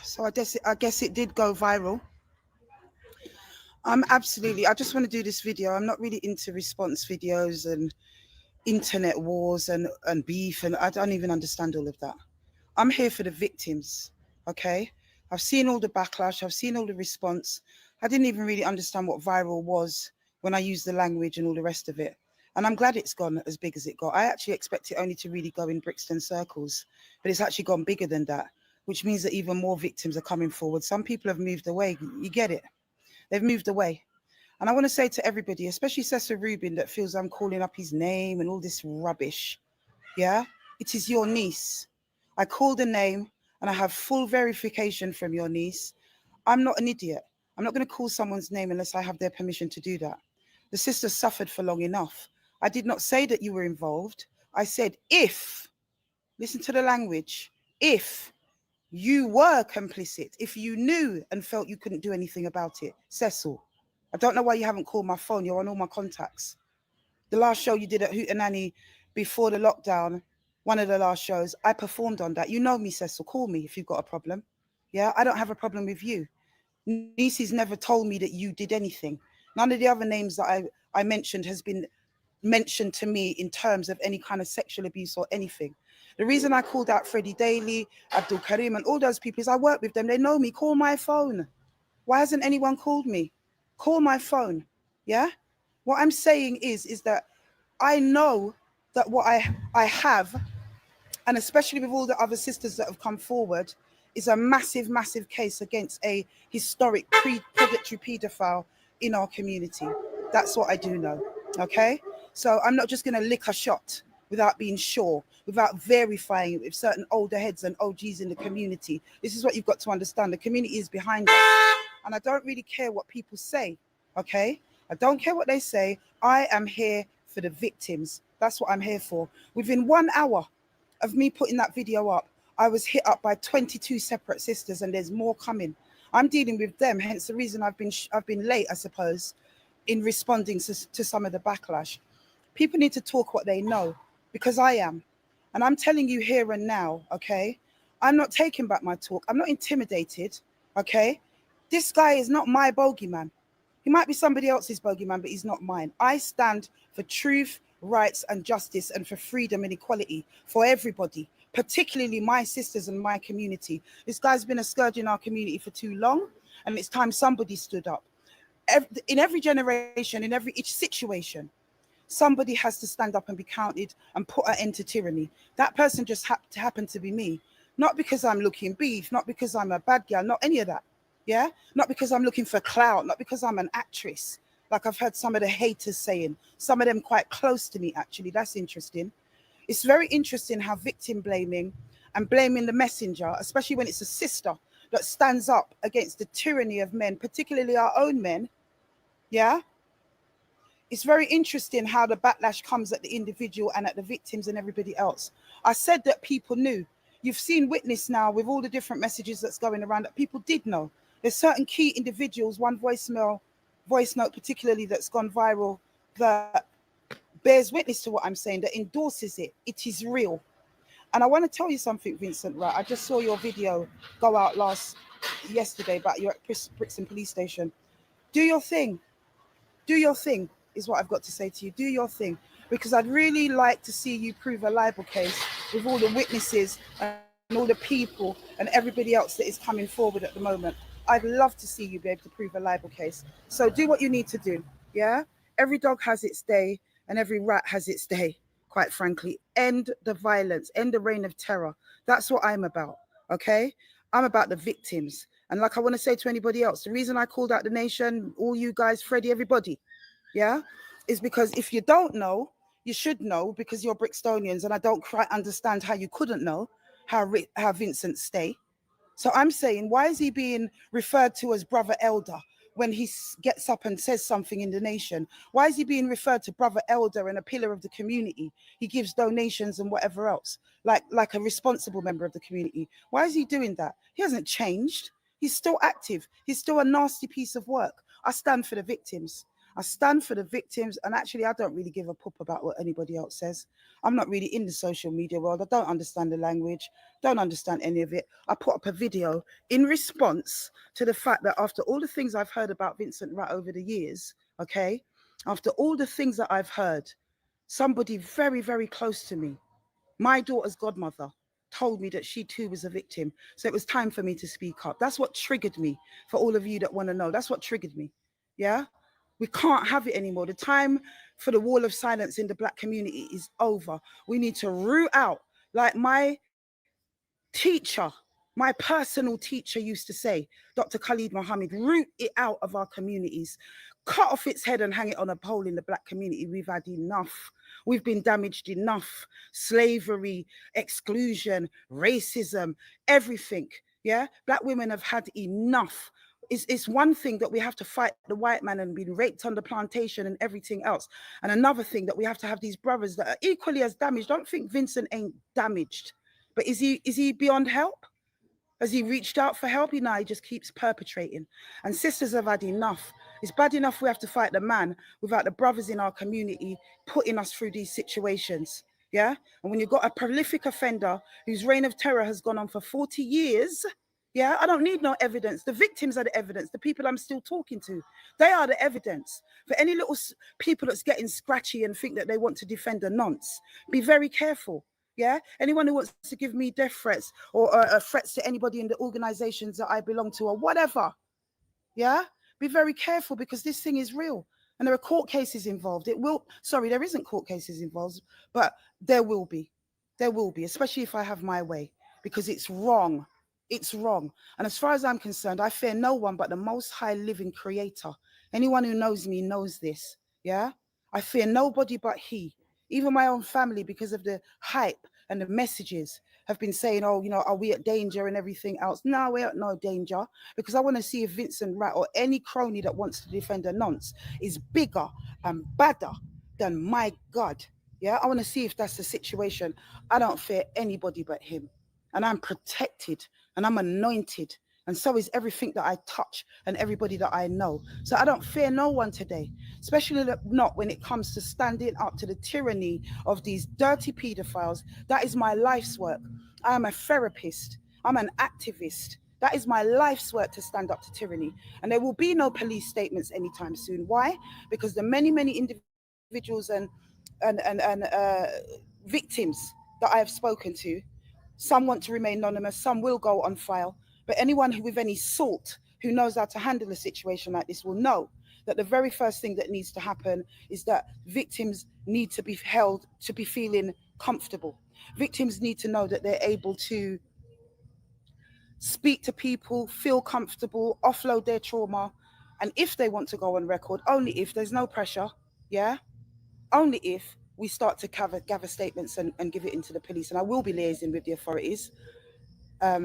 So I guess it did go viral. I just want to do this video. I'm not really into response videos and internet wars and beef, and I don't even understand all of that. I'm here for the victims, okay? I've seen all the backlash. I've seen all the response. I didn't even really understand what viral was when I used the language and all the rest of it. And I'm glad it's gone as big as it got. I actually expect it only to really go in Brixton circles, but it's actually gone bigger than that, which means that even more victims are coming forward. Some people have moved away. You get it? They've moved away. And I want to say to everybody, especially Cecil Rubin, that feels I'm calling up his name and all this rubbish. Yeah, it is your niece. I called a name and I have full verification from your niece. I'm not an idiot. I'm not going to call someone's name unless I have their permission to do that. The sister suffered for long enough. I did not say that you were involved. I said, if, listen to the language, if you were complicit, if you knew and felt you couldn't do anything about it. Cecil, I don't know why you haven't called my phone. You're on all my contacts. The last show you did at Hootenanny before the lockdown, one of the last shows, I performed on that. You know me, Cecil. Call me if you've got a problem. Yeah, I don't have a problem with you. Nieces never told me that you did anything. None of the other names that I mentioned has been mentioned to me in terms of any kind of sexual abuse or anything. The reason I called out Freddie Daly, Abdul Karim, and all those people is I work with them. They know me. Call my phone. Why hasn't anyone called me? Call my phone. Yeah? What I'm saying is that I know that what I have, and especially with all the other sisters that have come forward, is a massive, massive case against a historic predatory paedophile in our community. That's what I do know, okay? So I'm not just going to lick a shot without being sure, without verifying it with certain older heads and OGs in the community. This is what you've got to understand. The community is behind us. And I don't really care what people say, okay? I don't care what they say. I am here for the victims. That's what I'm here for. Within 1 hour of me putting that video up, I was hit up by 22 separate sisters, and there's more coming. I'm dealing with them, hence the reason I've been late, I suppose, in responding to some of the backlash. People need to talk what they know, because I am. And I'm telling you here and now, okay? I'm not taking back my talk. I'm not intimidated, okay? This guy is not my bogeyman. He might be somebody else's bogeyman, but he's not mine. I stand for truth rights and justice and for freedom and equality for everybody, particularly my sisters and my community. This guy's been a scourge in our community for too long, and it's time somebody stood up. In every generation, in each situation, somebody has to stand up and be counted and put an end to tyranny. That person just happened to be me. Not because I'm looking beef, not because I'm a bad girl, not any of that. Yeah? Not because I'm looking for clout, not because I'm an actress. Like I've heard some of the haters saying, some of them quite close to me, actually. That's interesting. It's very interesting how victim blaming and blaming the messenger, especially when it's a sister that stands up against the tyranny of men, particularly our own men. Yeah? It's very interesting how the backlash comes at the individual and at the victims and everybody else. I said that people knew. You've seen witness now with all the different messages that's going around that people did know. There's certain key individuals, one voice note particularly that's gone viral, that bears witness to what I'm saying, that endorses it. It is real. And I want to tell you something, Vincent, right? I just saw your video go out yesterday about your Brixton police station. Do your thing. Do your thing is what I've got to say to you. Do your thing. Because I'd really like to see you prove a libel case with all the witnesses and all the people and everybody else that is coming forward at the moment. I'd love to see you be able to prove a libel case. So do what you need to do. Yeah? Every dog has its day and every rat has its day, quite frankly. End the violence. End the reign of terror. That's what I'm about. Okay? I'm about the victims. And like I want to say to anybody else, the reason I called out the nation, all you guys, Freddie, everybody, yeah, is because if you don't know, you should know, because you're Brixtonians, and I don't quite understand how you couldn't know how Vincent stay. So I'm saying, why is he being referred to as Brother Elder when he gets up and says something in the nation? Why is he being referred to Brother Elder and a pillar of the community? He gives donations and whatever else, like a responsible member of the community. Why is he doing that? He hasn't changed. He's still active. He's still a nasty piece of work. I stand for the victims. I stand for the victims, and actually I don't really give a poop about what anybody else says. I'm not really in the social media world. I don't understand the language, don't understand any of it. I put up a video in response to the fact that after all the things I've heard about Vincent Rat over the years, okay, after all the things that I've heard, somebody very, very close to me, my daughter's godmother, told me that she too was a victim. So it was time for me to speak up. That's what triggered me, for all of you that want to know. That's what triggered me. Yeah? We can't have it anymore. The time for the wall of silence in the Black community is over. We need to root out, like my teacher, my personal teacher used to say, Dr. Khalid Mohammed, root it out of our communities. Cut off its head and hang it on a pole in the Black community. We've had enough. We've been damaged enough. Slavery, exclusion, racism, everything. Yeah, Black women have had enough. It's one thing that we have to fight the white man and been raped on the plantation and everything else. And another thing that we have to have these brothers that are equally as damaged. Don't think Vincent ain't damaged. But is he beyond help? Has he reached out for help? He just keeps perpetrating. And sisters have had enough. It's bad enough we have to fight the man without the brothers in our community putting us through these situations. Yeah? And when you've got a prolific offender whose reign of terror has gone on for 40 years, yeah, I don't need no evidence. The victims are the evidence. The people I'm still talking to, they are the evidence. For any little people that's getting scratchy and think that they want to defend a nonce, be very careful. Yeah, anyone who wants to give me death threats or threats to anybody in the organizations that I belong to or whatever, yeah, be very careful, because this thing is real and there are court cases involved. There isn't court cases involved, but there will be, especially if I have my way, because it's wrong. It's wrong. And as far as I'm concerned, I fear no one but the most high living creator. Anyone who knows me knows this. Yeah, I fear nobody but he. Even my own family, because of the hype and the messages, have been saying, oh, are we at danger and everything else? No, we're at no danger, because I want to see if Vincent Rat or any crony that wants to defend a nonce is bigger and badder than my God. Yeah, I want to see if that's the situation. I don't fear anybody but him. And I'm protected and I'm anointed. And so is everything that I touch and everybody that I know. So I don't fear no one today, especially not when it comes to standing up to the tyranny of these dirty pedophiles. That is my life's work. I am a therapist. I'm an activist. That is my life's work, to stand up to tyranny. And there will be no police statements anytime soon. Why? Because the many, many individuals and victims that I have spoken to. Some want to remain anonymous, some will go on file. But anyone who with any salt who knows how to handle a situation like this will know that the very first thing that needs to happen is that victims need to be held to be feeling comfortable. Victims need to know that they're able to speak to people, feel comfortable, offload their trauma. And if they want to go on record, only if there's no pressure, yeah, only if we start to gather statements and give it into the police. And I will be liaising with the authorities,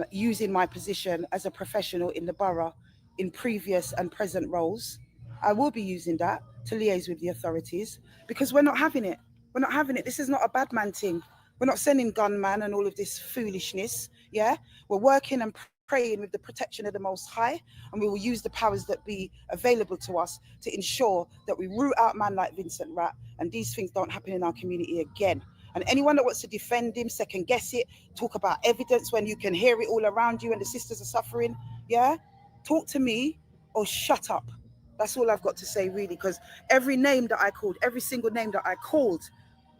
using my position as a professional in the borough in previous and present roles. I will be using that to liaise with the authorities, because we're not having it. We're not having it. This is not a bad man thing. We're not sending gunman and all of this foolishness. Yeah, we're working and praying with the protection of the Most High, and we will use the powers that be available to us to ensure that we root out man like Vincent Rat and these things don't happen in our community again. And anyone that wants to defend him, second guess it, talk about evidence when you can hear it all around you and the sisters are suffering, yeah, talk to me or shut up. That's all I've got to say, really, because every name that I called, every single name that I called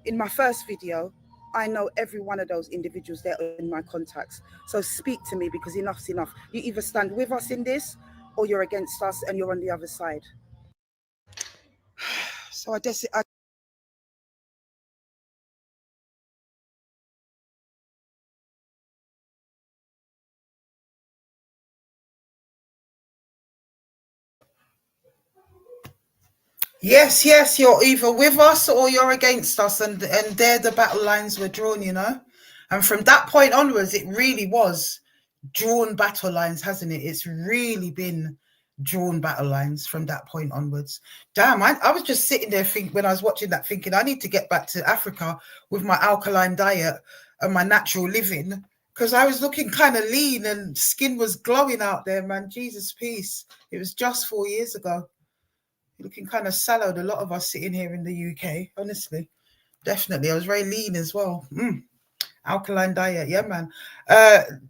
in my first video, I know every one of those individuals there in my contacts. So speak to me, because enough's enough. You either stand with us in this or you're against us and you're on the other side. So I guess yes, you're either with us or you're against us, and there the battle lines were drawn, you know. And from that point onwards, it really was drawn battle lines, hasn't it? It's really been drawn battle lines from that point onwards. Damn, I was just sitting there when I was watching that thinking, I need to get back to Africa with my alkaline diet and my natural living, because I was looking kind of lean and skin was glowing out there, man. Jesus, peace. It was just 4 years ago. Looking kind of sallow, a lot of us sitting here in the UK, honestly. Definitely. I was very lean as well. Alkaline diet, yeah, man.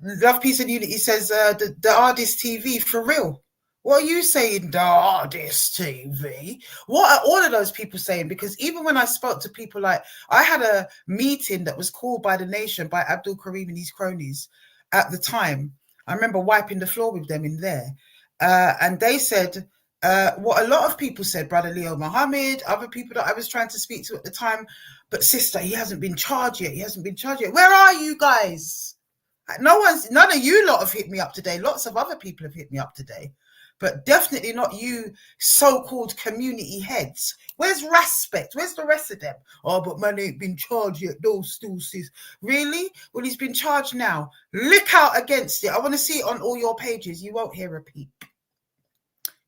Love, Peace and Unity says the Artist TV, for real. What are you saying, the Artist TV? What are all of those people saying? Because even when I spoke to people, like, I had a meeting that was called by the nation, by Abdul Karim and his cronies at the time. I remember wiping the floor with them in there. And they said, what a lot of people said, Brother Leo Muhammad, other people that I was trying to speak to at the time, but sister, he hasn't been charged yet. He hasn't been charged yet. Where are you guys? None of you lot have hit me up today. Lots of other people have hit me up today, but definitely not you so-called community heads. Where's respect? Where's the rest of them? Oh, but man ain't been charged yet. Those stools. Really? Well, he's been charged now. Look out against it. I want to see it on all your pages. You won't hear a peep.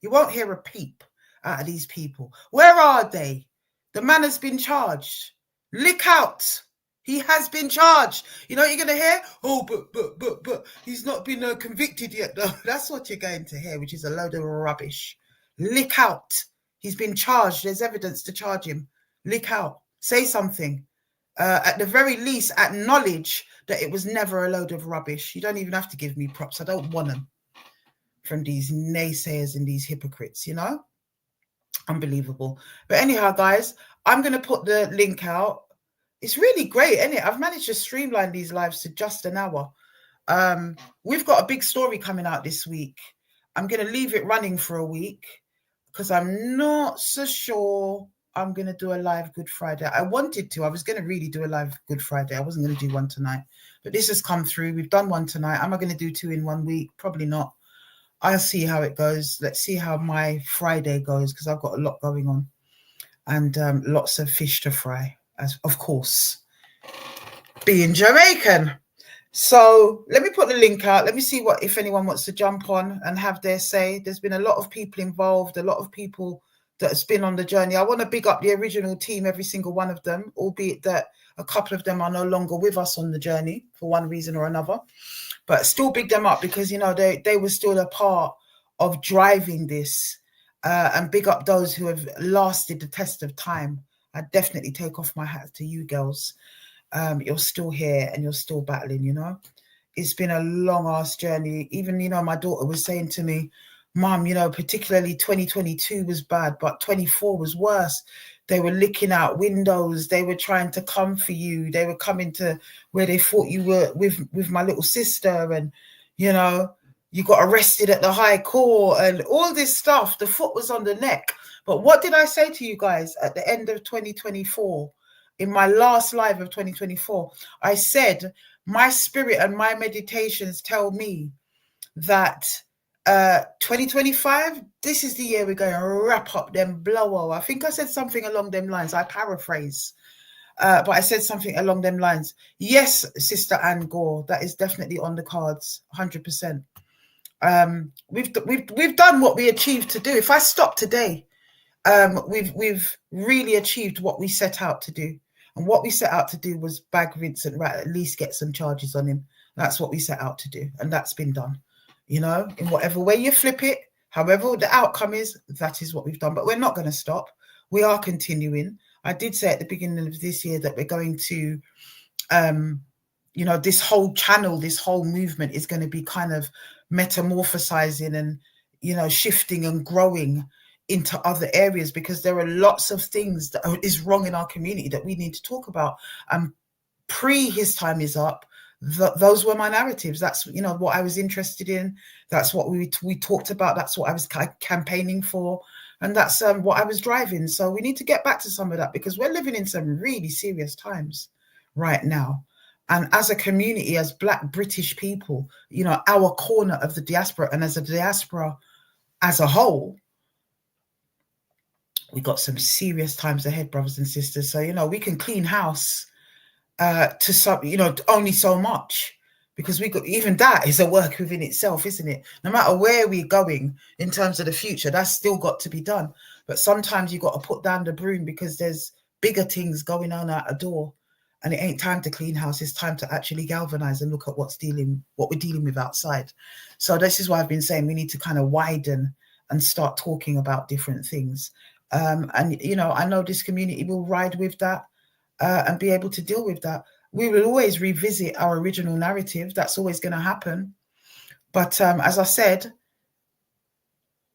You won't hear a peep out of these people. Where are they? The man has been charged. Look out. He has been charged. You know what you're going to hear? Oh, but he's not been convicted yet. No, that's what you're going to hear, which is a load of rubbish. Look out. He's been charged. There's evidence to charge him. Look out. Say something. At the very least, acknowledge that it was never a load of rubbish. You don't even have to give me props. I don't want them from these naysayers and these hypocrites, you know? Unbelievable. But anyhow, guys, I'm going to put the link out. It's really great, isn't it? I've managed to streamline these lives to just an hour. We've got a big story coming out this week. I'm going to leave it running for a week because I'm not so sure I'm going to do a live Good Friday. I wanted to. I was going to really do a live Good Friday. I wasn't going to do one tonight. But this has come through. We've done one tonight. Am I going to do 2 in 1 week? Probably not. I'll see how it goes. Let's see how my Friday goes, because I've got a lot going on and lots of fish to fry, as of course, being Jamaican. So let me put the link out. Let me see if anyone wants to jump on and have their say. There's been a lot of people involved, a lot of people that has been on the journey. I want to big up the original team, every single one of them, albeit that a couple of them are no longer with us on the journey for one reason or another. But still big them up, because, you know, they were still a part of driving this, and big up those who have lasted the test of time. I definitely take off my hat to you girls. You're still here and you're still battling, you know. It's been a long ass journey. Even, you know, my daughter was saying to me, Mum, you know, particularly 2022 was bad, but 24 was worse. They were licking out windows. They were trying to come for you. They were coming to where they thought you were with my little sister. And, you know, you got arrested at the High Court and all this stuff. The foot was on the neck. But what did I say to you guys at the end of 2024? In my last live of 2024, I said, my spirit and my meditations tell me that 2025, this is the year we're going to wrap up them blowo. I think I said something along them lines. I paraphrase, but I said something along them lines. Yes, Sister Anne Gore, that is definitely on the cards, 100%. We've done what we achieved to do. If I stop today, we've really achieved what we set out to do. And what we set out to do was bag Vincent, right? At least get some charges on him. That's what we set out to do. And that's been done. You know, in whatever way you flip it, however the outcome is, that is what we've done. But we're not going to stop. We are continuing. I did say at the beginning of this year that we're going to, you know, this whole channel, this whole movement is going to be kind of metamorphosizing and, you know, shifting and growing into other areas, because there are lots of things that is wrong in our community that we need to talk about. And his time is up, those were my narratives. That's, you know, what I was interested in. That's what we talked about. That's what I was campaigning for. And that's what I was driving. So we need to get back to some of that, because we're living in some really serious times right now. And as a community, as Black British people, you know, our corner of the diaspora, and as a diaspora as a whole, we got some serious times ahead, brothers and sisters. So, you know, we can clean house to some, you know, only so much, because we got, even that is a work within itself, isn't it? No matter where we're going in terms of the future, that's still got to be done. But sometimes you got to put down the broom, because there's bigger things going on out the door, and it ain't time to clean house. It's time to actually galvanize and look at what we're dealing with outside. So this is why I've been saying we need to kind of widen and start talking about different things. And, you know, I know this community will ride with that and be able to deal with that. We will always revisit our original narrative. That's always going to happen. But as I said,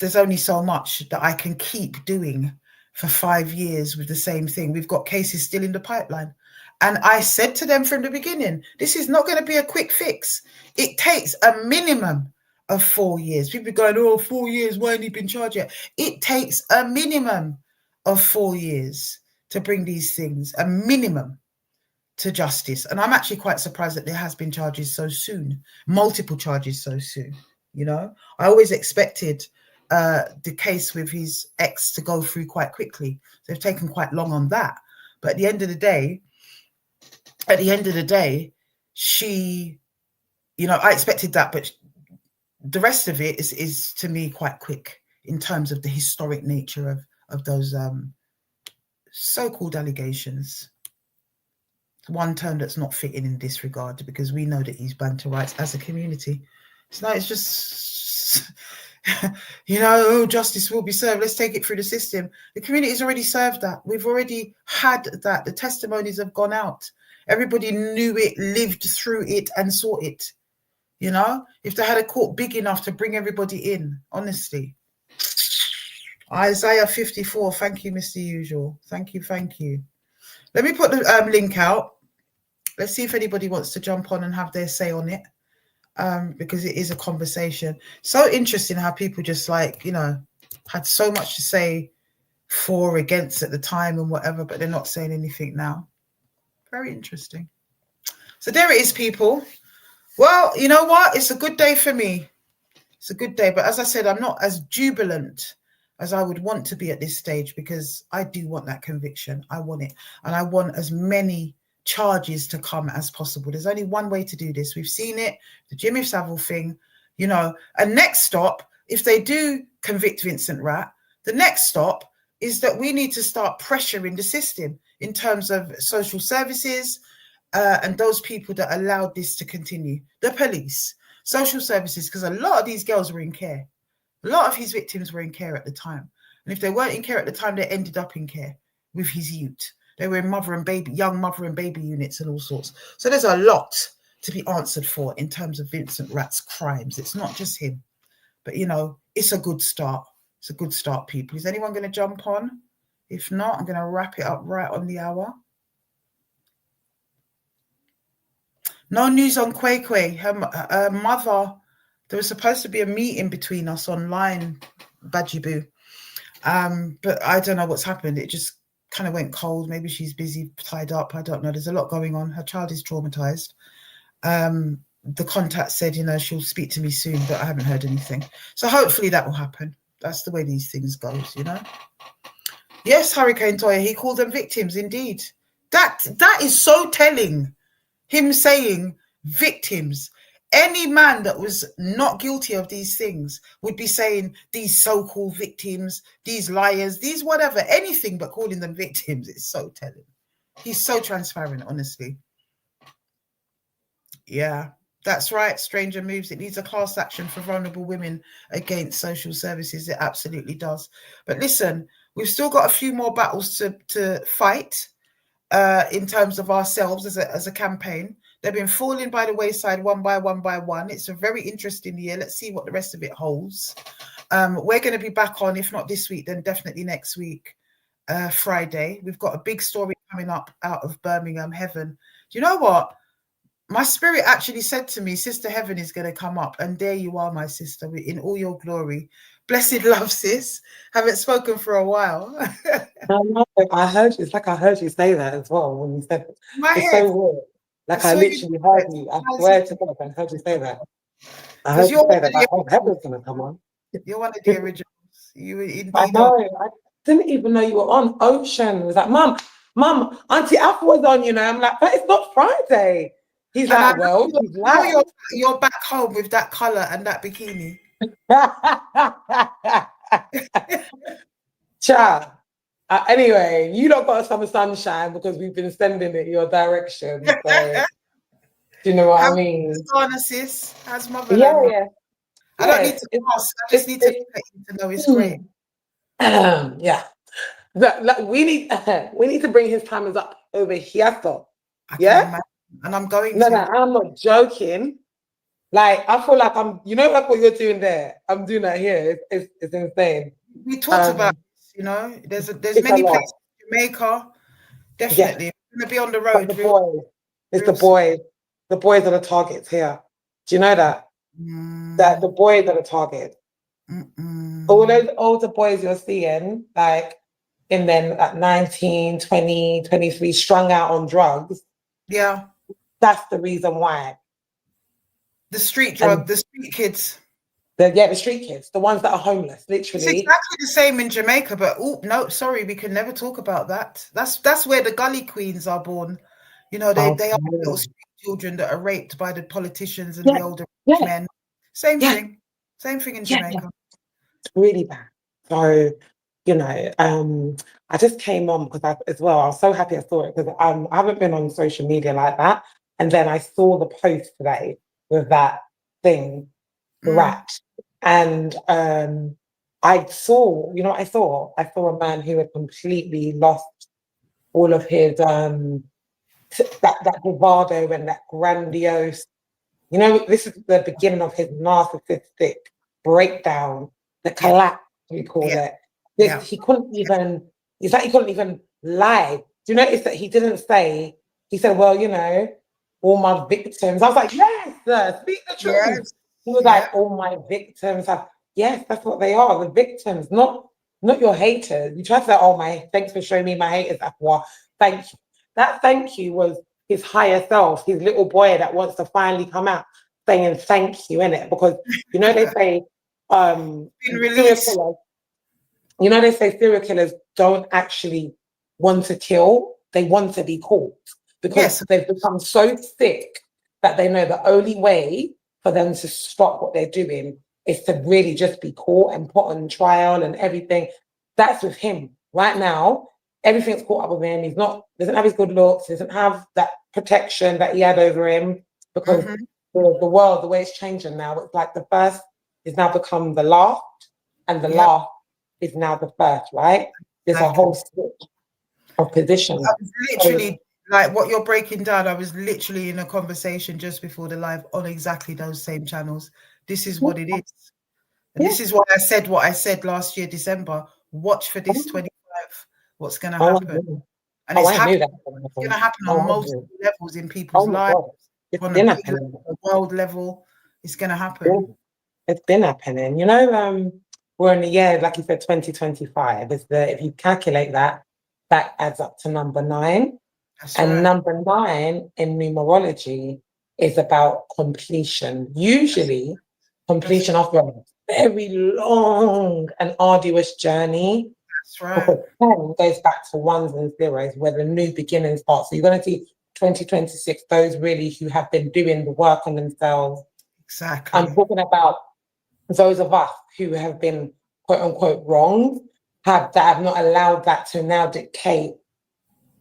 there's only so much that I can keep doing for 5 years with the same thing. We've got cases still in the pipeline. And I said to them from the beginning, this is not going to be a quick fix. It takes a minimum of 4 years. People are going, oh, 4 years, why ain't he been charged yet? It takes a minimum of 4 years to bring these things, a minimum, to justice. And I'm actually quite surprised that there has been charges so soon, multiple charges so soon. You know, I always expected the case with his ex to go through quite quickly. They've taken quite long on that. But at the end of the day, she, you know, I expected that, but the rest of it is to me quite quick in terms of the historic nature of those so-called allegations. One term that's not fitting in this regard, because we know that he's banter rights as a community. So it's just, you know, oh, justice will be served. Let's take it through the system. The community has already served that. We've already had that. The testimonies have gone out. Everybody knew it, lived through it, and saw it. You know, if they had a court big enough to bring everybody in, honestly. Isaiah 54. Thank you, Mr. Usual. Thank you. Let me put the link out. Let's see if anybody wants to jump on and have their say on it, because it is a conversation. So interesting how people just, like, you know, had so much to say for or against at the time and whatever, but they're not saying anything now. Very interesting. So there it is, people. Well, you know what? It's a good day for me. It's a good day. But as I said, I'm not as jubilant as I would want to be at this stage, because I do want that conviction. I want it. And I want as many charges to come as possible. There's only one way to do this. We've seen it, the Jimmy Savile thing, you know. And next stop, if they do convict Vincent Rat, the next stop is that we need to start pressuring the system in terms of social services, and those people that allowed this to continue. The police, social services, because a lot of these girls were in care. A lot of his victims were in care at the time. And if they weren't in care at the time, they ended up in care with his youth. They were in young mother and baby units and all sorts. So there's a lot to be answered for in terms of Vincent Rat's crimes. It's not just him. But, you know, it's a good start. It's a good start, people. Is anyone going to jump on? If not, I'm going to wrap it up right on the hour. No news on Kwekwe. Her mother, there was supposed to be a meeting between us online, Bajiboo. But I don't know what's happened. It just kind of went cold. Maybe she's busy, tied up. I don't know. There's a lot going on. Her child is traumatized. The contact said, she'll speak to me soon, but I haven't heard anything. So hopefully that will happen. That's the way these things goes, Yes, Hurricane Toya, he called them victims, indeed. That is so telling. Him saying victims. Any man that was not guilty of these things would be saying these so-called victims, these liars, these whatever, anything but calling them victims. It's so telling. He's so transparent, honestly. Yeah, that's right. Stranger moves. It needs a class action for vulnerable women against social services. It absolutely does. But listen, we've still got a few more battles to fight. In terms of ourselves as a campaign. They've been falling by the wayside one by one. It's a very interesting year. Let's see what the rest of it holds. We're going to be back on, if not this week, then definitely next week, Friday. We've got a big story coming up out of Birmingham Heaven. Do you know what? My spirit actually said to me, Sister Heaven is going to come up. And there you are, my sister, in all your glory. Blessed love, sis. Haven't spoken for a while. I heard you. It's like I heard you say that as well when you said it. It's so weird. Like I literally heard you. I swear to God, I heard you say that. I heard you say that. Like, Heaven's gonna come on. You're one of the originals. You indeed. I know. I didn't even know you were on. Ocean was like, Mum, Auntie Afua was on. I'm like, but it's not Friday. He's like, well, he's like, you're back home with that color and that bikini. Cha. Anyway, you don't got some sunshine because we've been sending it your direction. So, do you know what I mean? Sis? How's motherland? Yeah. I don't need to ask. I just need to know it's great. Yeah. We need to bring his timers up over here, though. Yeah. And I'm going to. No, I'm not joking. Like, I feel like I'm, like what you're doing there. I'm doing that here. It's insane. We talked about this, there's many places. Jamaica, definitely. We're going to be on the road. The boys are the targets here. Do you know that? That the boys are the target. All those older boys you're seeing, like, and then at 19, 20, 23, strung out on drugs. Yeah. That's the reason why. The street drug, the street kids. The street kids, the ones that are homeless, literally. It's exactly the same in Jamaica, but no, sorry, we can never talk about that. That's where the gully queens are born. They are little street children that are raped by the politicians and the older men. Same thing in Jamaica. It's really bad. So, I just came on because I was so happy I saw it because I haven't been on social media like that. And then I saw the post today with that thing, the rat. And I saw, I saw a man who had completely lost all of his that bravado and that grandiose, this is the beginning of his narcissistic breakdown, the collapse, we call it. He couldn't even, it's like he couldn't even lie. Do you notice that he didn't say, he said, well, all my victims. I was like, yes, sir, speak the truth. Yes. He was like, all my victims have, yes, that's what they are, the victims, not your haters. You try to say, thanks for showing me my haters. Afua. Thank you. That thank you was his higher self, his little boy that wants to finally come out saying thank you, innit? Because, they say, serial killers don't actually want to kill, they want to be caught. Because they've become so sick that they know the only way for them to stop what they're doing is to really just be caught and put on trial and everything. That's with him. Right now, everything's caught up with him. He doesn't have his good looks, he doesn't have that protection that he had over him because the world, the way it's changing now, it's like the first is now become the last and the last is now the first, right? There's a whole switch of position. Literally, like what you're breaking down, I was literally in a conversation just before the live on exactly those same channels. This is what it is. And this is why I said what I said last year, December. Watch for this 25. what's going to Oh, I happen. knew. And Oh, it's I knew happening. that was It's going going to to happen happen. on Oh, I multiple knew. levels in Oh people's my lives, God. It's on a been big happening. level, a world level. It's going to happen. It's been happening. You know, we're in the year, like you said, 2025. If you calculate that, that adds up to number 9. That's And right. number 9 in numerology is about completion. Usually, completion after a very long and arduous journey. That's right. Because 10 goes back to ones and zeros, where the new beginning starts. So you're going to see 2026, those really who have been doing the work on themselves. Exactly. I'm talking about those of us who have been quote unquote wronged, that have not allowed that to now dictate,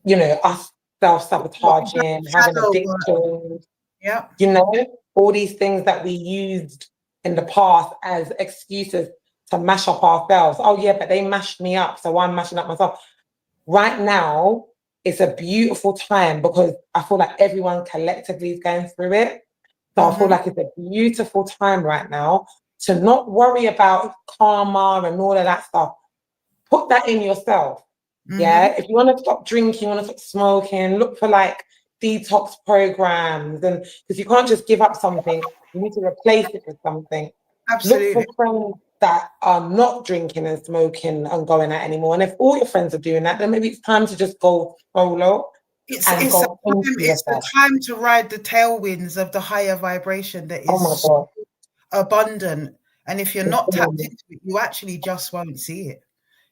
you know, us self-sabotaging, having addictions, Yeah. you know, all these things that we used in the past as excuses to mash up ourselves. Oh yeah, but they mashed me up, so I'm mashing up myself. Right now, it's a beautiful time because I feel like everyone collectively is going through it. So I feel like it's a beautiful time right now to not worry about karma and all of that stuff. Put that in yourself. Yeah. If you want to stop drinking, you want to stop smoking, look for like detox programs. And because you can't just give up something, you need to replace it with something. Absolutely. Look for friends that are not drinking and smoking and going out anymore. And if all your friends are doing that, then maybe it's time to just go solo. It's the time to ride the tailwinds of the higher vibration that is so abundant. And if you're not tapped into it, you actually just won't see it.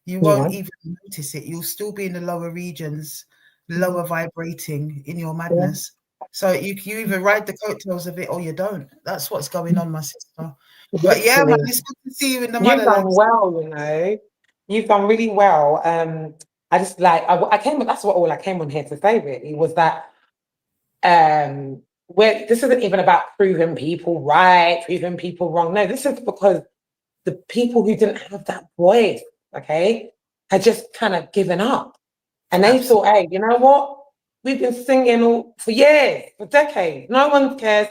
You won't even notice it. You'll still be in the lower regions, lower vibrating in your madness. So you either ride the coattails of it or you don't. That's what's going on, my sister. But yeah, man, it's good to see you in the You've motherland. done well, you know. You've done really well. I just like I came. That's what all I came on here to say. Really was that where this isn't even about proving people right, proving people wrong. No, this is because the people who didn't have that voice, okay, had just kind of given up, and they thought, hey, you know what? We've been singing all for years, for decades. No one cares,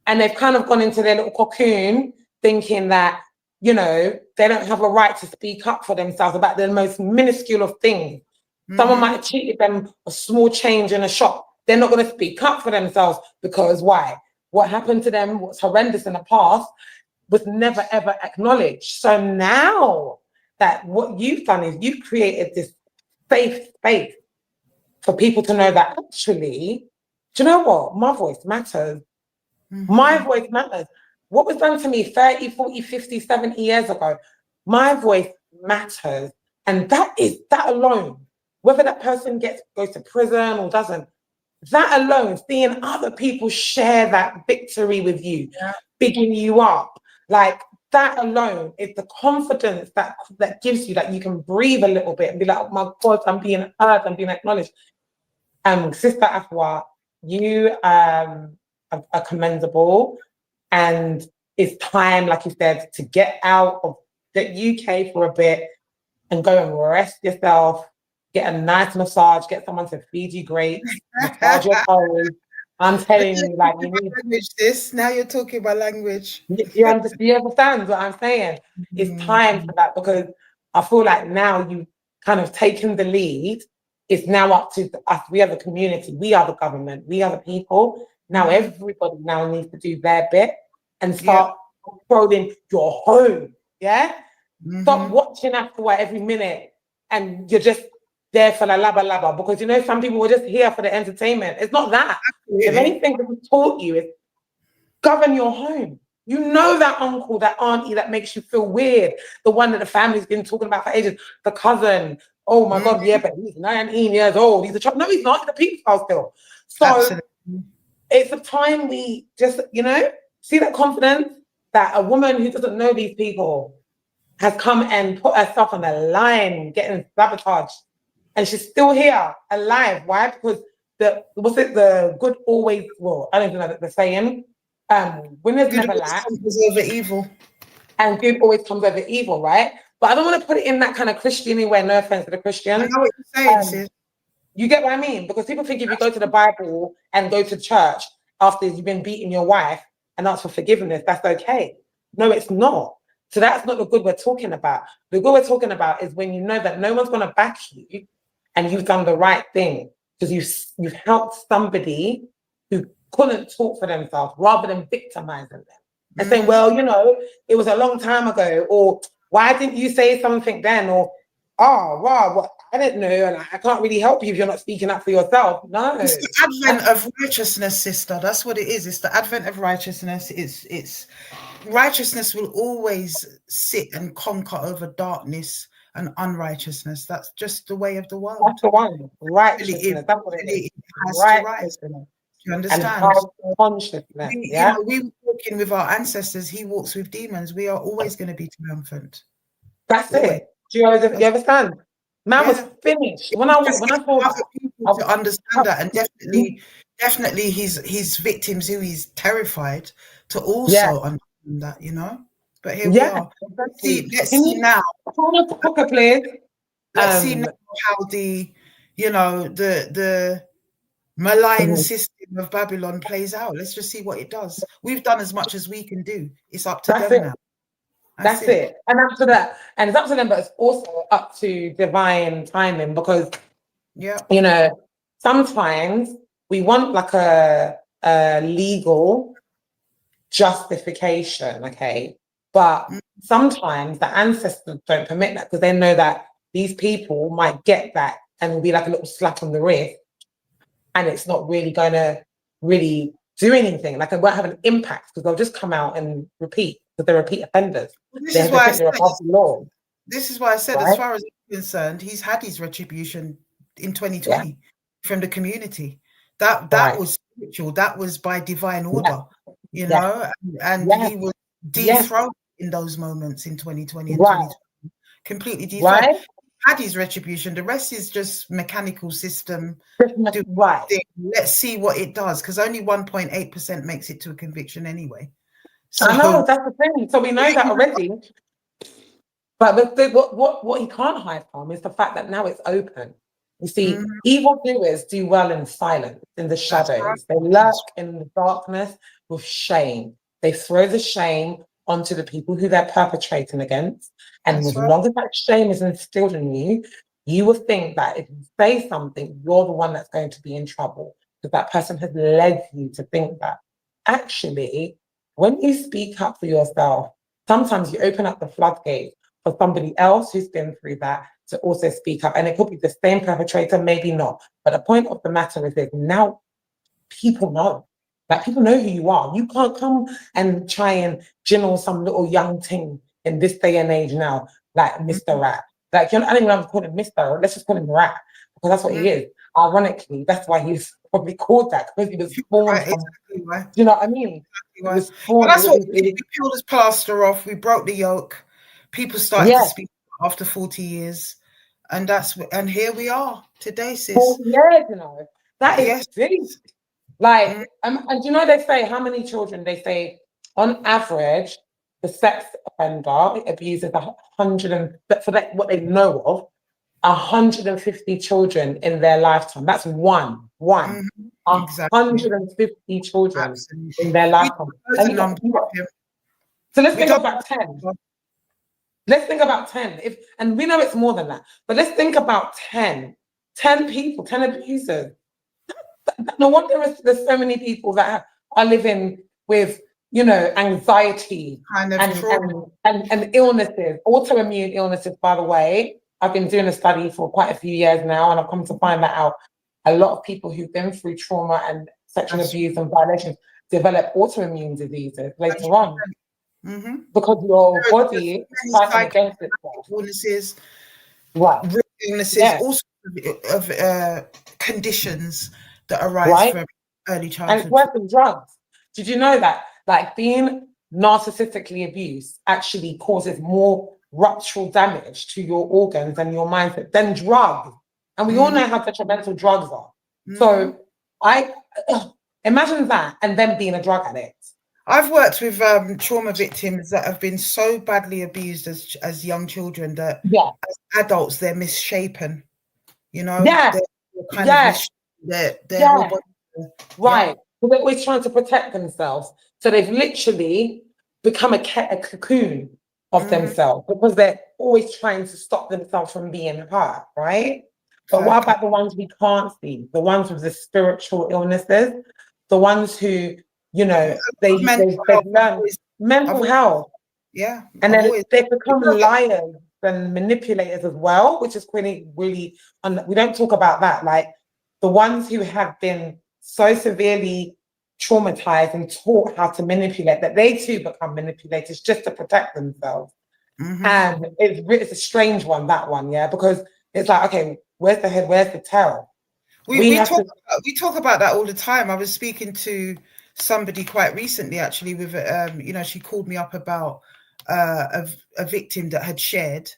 and they've kind of gone into their little cocoon, thinking that, you know, they don't have a right to speak up for themselves about the most minuscule of things. Someone might have cheated them a small change in a shop. They're not going to speak up for themselves because why? What happened to them, what's horrendous in the past, was never, ever acknowledged. So now that what you've done is you've created this safe space for people to know that actually, do you know what? My voice matters. My voice matters. What was done to me 30, 40, 50, 70 years ago, my voice matters. And that alone, whether that person goes to prison or doesn't, that alone, seeing other people share that victory with you, bigging you up, like that alone is the confidence that gives you that you can breathe a little bit and be like, oh my God, I'm being heard, I'm being acknowledged. Sister Afua, you are commendable. And it's time, like you said, to get out of the UK for a bit and go and rest yourself, get a nice massage, get someone to feed you grapes, massage your toes. I'm telling you, like, you need language. Now you're talking about language. You understand what I'm saying? It's time for that because I feel like now you've kind of taken the lead. It's now up to us. We are the community. We are the government. We are the people. Now everybody now needs to do their bit and start controlling your home. Yeah? Stop watching Afua every minute and you're just there for the laba laba because, you know, some people were just here for the entertainment. It's not that. If anything has taught you, it's govern your home. You know that uncle, that auntie that makes you feel weird, the one that the family's been talking about for ages, the cousin. Oh my God, yeah, but he's 19 years old. He's a child. No, he's not. He's a pedophile still. So it's a time we just, you know, see that confidence that a woman who doesn't know these people has come and put herself on the line, getting sabotaged, and she's still here, alive. Why? Because the good always, well, I don't even know the saying. Winners never lack. Comes over evil. And good always comes over evil, right? But I don't want to put it in that kind of Christian way, no offense to the Christians. I know what you're saying, sis. You get what I mean? Because people think if you go to the Bible and go to church after you've been beating your wife and ask for forgiveness, that's okay. No, it's not. So that's not the good we're talking about. The good we're talking about is when you know that no one's going to back you and you've done the right thing because you've helped somebody who couldn't talk for themselves rather than victimizing them and saying, well, you know, it was a long time ago, or why didn't you say something then? Or, oh, wow, well, I didn't know, and I can't really help you if you're not speaking up for yourself. No. It's the advent of righteousness, sister. That's what it is. It's the advent of righteousness. It's righteousness will always sit and conquer over darkness and unrighteousness. That's just the way of the world. That's the one. Righteousness. That's what it is. It has to rise. You understand? And consciousness. You know, we were walking with our ancestors. He walks with demons. We are always going to be triumphant. That's it. Do you understand? Man was finished. When I thought other people to understand that, and definitely his victims who he's terrified to also understand that, you know. But here we are. Exactly. Let's see now. Let's see now how the malign system of Babylon plays out. Let's just see what it does. We've done as much as we can do. It's up to them now. That's it. And after that, and it's up to them, but it's also up to divine timing, because you know, sometimes we want like a legal justification, okay? But sometimes the ancestors don't permit that because they know that these people might get that and will be like a little slap on the wrist, and it's not really going to really do anything. Like it won't have an impact because they'll just come out and repeat because they're repeat offenders. This is why I said, as far as I'm concerned, he's had his retribution in 2020 from the community. That was spiritual. That was by divine order, you know, and he was dethroned in those moments in 2020 and 2020. Completely dethroned. Had his retribution. The rest is just mechanical system. Let's see what it does, because only 1.8% makes it to a conviction anyway. So I know, that's the thing. So we know that already. But what he can't hide from is the fact that now it's open. You see, evildoers do well in silence, in the shadows. They lurk in the darkness with shame. They throw the shame onto the people who they're perpetrating against. And as long as that shame is instilled in you, you will think that if you say something, you're the one that's going to be in trouble, because that person has led you to think that. Actually, when you speak up for yourself, sometimes you open up the floodgates for somebody else who's been through that to also speak up. And it could be the same perpetrator, maybe not. But the point of the matter is that now people know. Like, people know who you are. You can't come and try and jinnle some little young thing in this day and age now, like Mr. Rat. Like, I don't even have to call him Mr. Let's just call him Rat, because that's what he is. Ironically, that's why he's probably called that, because he was born from, do you know what I mean? That's what we peeled his plaster off. We broke the yoke. People started to speak after 40 years. And here we are today, sis. 40 years, you know. That is deep. Like, and you know, they say how many children, they say on average, the sex offender abuses 100, what they know of, 150 children in their lifetime. That's one. 150 children in their lifetime. So let's think about 10. Let's think about 10. And we know it's more than that, but let's think about 10 people, 10 abusers. No wonder there's so many people that are living with, you know, anxiety and illnesses, autoimmune illnesses, by the way. I've been doing a study for quite a few years now, and I've come to find that out. A lot of people who've been through trauma and sexual abuse and violations develop autoimmune diseases later on. Because your body is fighting against itself. Illnesses, illnesses, all sorts of conditions that arise from early childhood. And it's worse than drugs. Did you know that? Like, being narcissistically abused actually causes more ruptural damage to your organs and your mindset than drugs. And we all know how detrimental drugs are. So imagine that, and then being a drug addict. I've worked with trauma victims that have been so badly abused as young children that as adults they're misshapen. You know, they're kind of their whole body. Right. So they're always trying to protect themselves. So they've literally become a cocoon of themselves, because they're always trying to stop themselves from being hurt, right? But what about the ones we can't see? The ones with the spiritual illnesses, the ones who, you know, they've learned mental health. Yeah. And then they become liars and manipulators as well, which is really, we don't talk about that. Like the ones who have been so severely traumatized and taught how to manipulate, that they too become manipulators just to protect themselves. Mm-hmm. And it's a strange one, that one, yeah, because it's like, okay, where's the head, where's the tail? We talk about that all the time. I was speaking to somebody quite recently, actually, with you know, she called me up about a victim that had shared,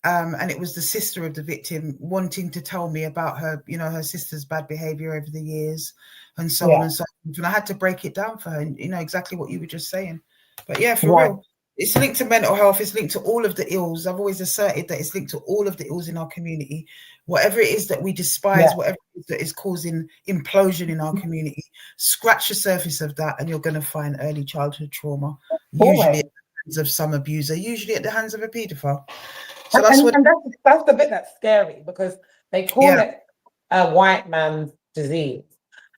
and it was the sister of the victim wanting to tell me about her, you know, her sister's bad behavior over the years, and so on and so forth. And I had to break it down for her, and you know exactly what you were just saying. But yeah, for real, it's linked to mental health. It's linked to all of the ills. I've always asserted that it's linked to all of the ills in our community. Whatever it is that we despise, whatever it is that is causing implosion in our community, scratch the surface of that, and you're going to find early childhood trauma, usually at the hands of some abuser, usually at the hands of a paedophile. So that's the bit that's scary, because they call it a white man's disease.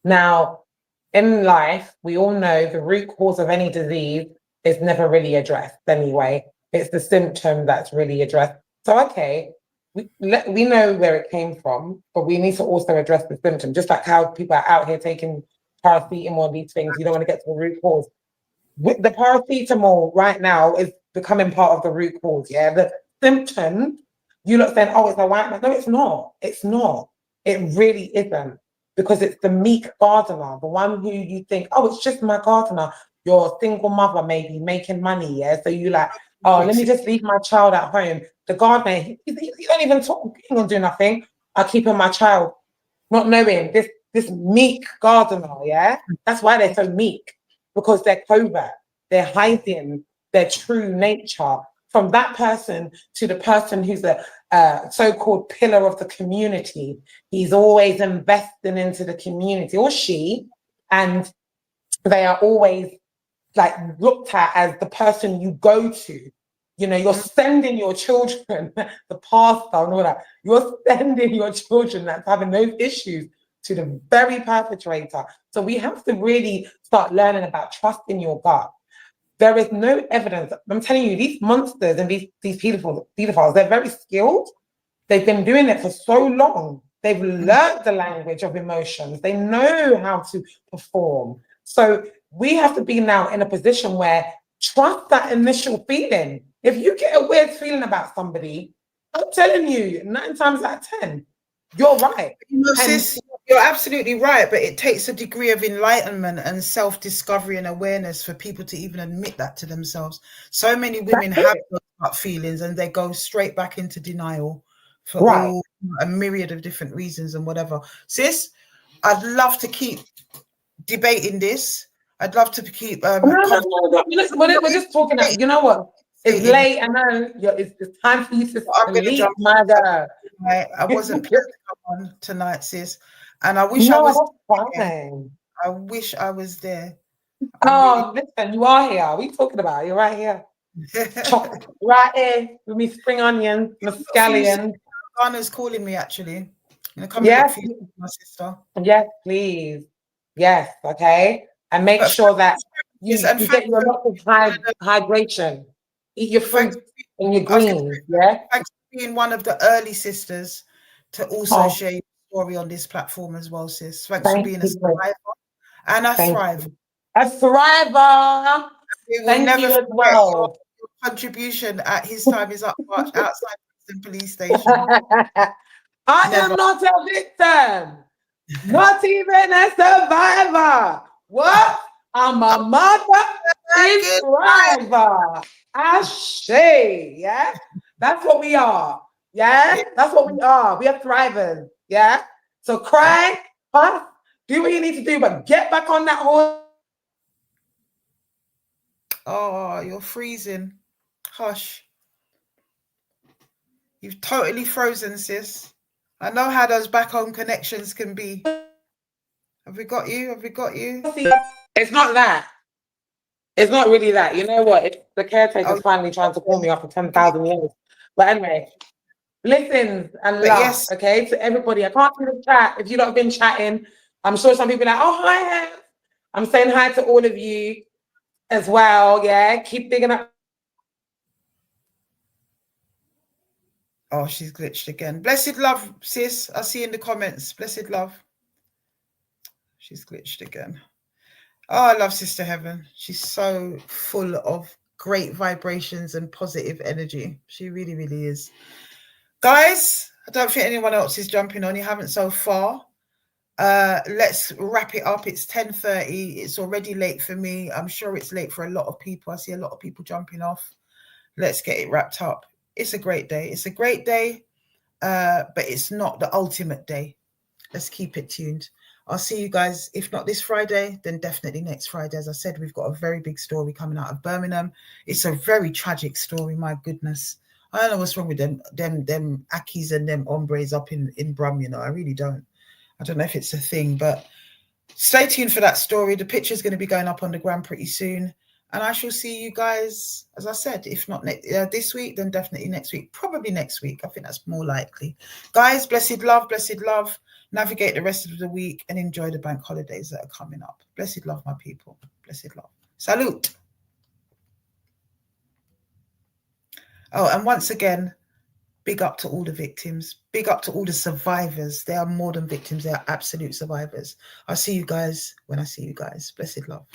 Now, in life, we all know the root cause of any disease is never really addressed anyway. It's the symptom that's really addressed. So, okay, we know where it came from, but we need to also address the symptom, just like how people are out here taking paracetamol, these things. You don't want to get to the root cause. The paracetamol right now is becoming part of the root cause, yeah? The symptom, you look saying, oh, it's a white man. No, it's not. It's not. It really isn't. Because it's the meek gardener, the one who you think, oh, it's just my gardener. You're a single mother, maybe making money, yeah? So you like, oh, let me just leave my child at home. The gardener, he don't even talk, he don't do nothing. I'm keeping my child, not knowing this meek gardener, yeah? That's why they're so meek, because they're covert. They're hiding their true nature from that person to the person who's a so-called pillar of the community. He's always investing into the community, or she, and they are always like looked at as the person you go to. You know, you're sending your children, the pastor and all that, you're sending your children that's having those issues to the very perpetrator. So we have to really start learning about trusting your gut. There is no evidence. I'm telling you, these monsters and these pedophiles, they're very skilled. They've been doing it for so long. They've learned the language of emotions. They know how to perform. So we have to be now in a position where trust that initial feeling. If you get a weird feeling about somebody, I'm telling you, 9 times out of 10, you're right. You know, sis, you're absolutely right, but it takes a degree of enlightenment and self-discovery and awareness for people to even admit that to themselves. So many women have those feelings and they go straight back into denial for all a myriad of different reasons and whatever. Sis, I'd love to keep debating this. I'd love to keep we're just talking about, you know what? It's late, and then it's time for you to leave, my girl. I wasn't planning to come on tonight, sis, and I wish I was fine. I wish I was there. Listen, you are here. What are you talking about? You're right here. Right here with me spring onions, my scallions. Ghana's calling me, actually. I'm come look for you, my sister. Yes, please. Yes, okay. And make sure that you get your lot of hydration. Eat your fruit and your greens, yeah? Thanks for being one of the early sisters to also share your story on this platform as well, sis. Thanks for being a survivor and a thriver. A thriver. Thank you as well. Your contribution at his time is up outside the police station. I am not a victim. Not even a survivor. What? I'm a mother thriver. Ashe, yeah? That's what we are. Yeah? That's what we are. We are thrivers. Yeah? So cry, huff, do what you need to do, but get back on that horse. Oh, you're freezing. Hush. You've totally frozen, sis. I know how those back home connections can be. Have we got you? Have we got you? It's not that. It's not really that. You know what? The caretaker's finally trying to call me after 10,000 years. But anyway, Blessings and But love, yes. okay, to everybody. I can't see the chat. If you lot have been chatting, I'm sure some people are like, oh, hi. I'm saying hi to all of you as well, yeah? Keep digging up. Oh, she's glitched again. Blessed love, sis. I'll see you in the comments. Blessed love. She's glitched again. Oh, I love Sister Heaven. She's so full of great vibrations and positive energy. She really, really is. Guys, I don't think anyone else is jumping on. You haven't so far. Let's wrap it up. It's 10:30. It's already late for me. I'm sure it's late for a lot of people. I see a lot of people jumping off. Let's get it wrapped up. It's a great day. It's a great day, but it's not the ultimate day. Let's keep it tuned. I'll see you guys, if not this Friday, then definitely next Friday. As I said, we've got a very big story coming out of Birmingham. It's a very tragic story, my goodness. I don't know what's wrong with them Akis and them hombres up in Brum, you know. I really don't. I don't know if it's a thing, but stay tuned for that story. The picture's going to be going up on the gram pretty soon. And I shall see you guys, as I said, if not this week, then definitely next week. Probably next week. I think that's more likely. Guys, blessed love, blessed love. Navigate the rest of the week and enjoy the bank holidays that are coming up. Blessed love, my people. Blessed love. Salute. Oh, and once again, big up to all the victims. Big up to all the survivors. They are more than victims. They are absolute survivors. I'll see you guys when I see you guys. Blessed love.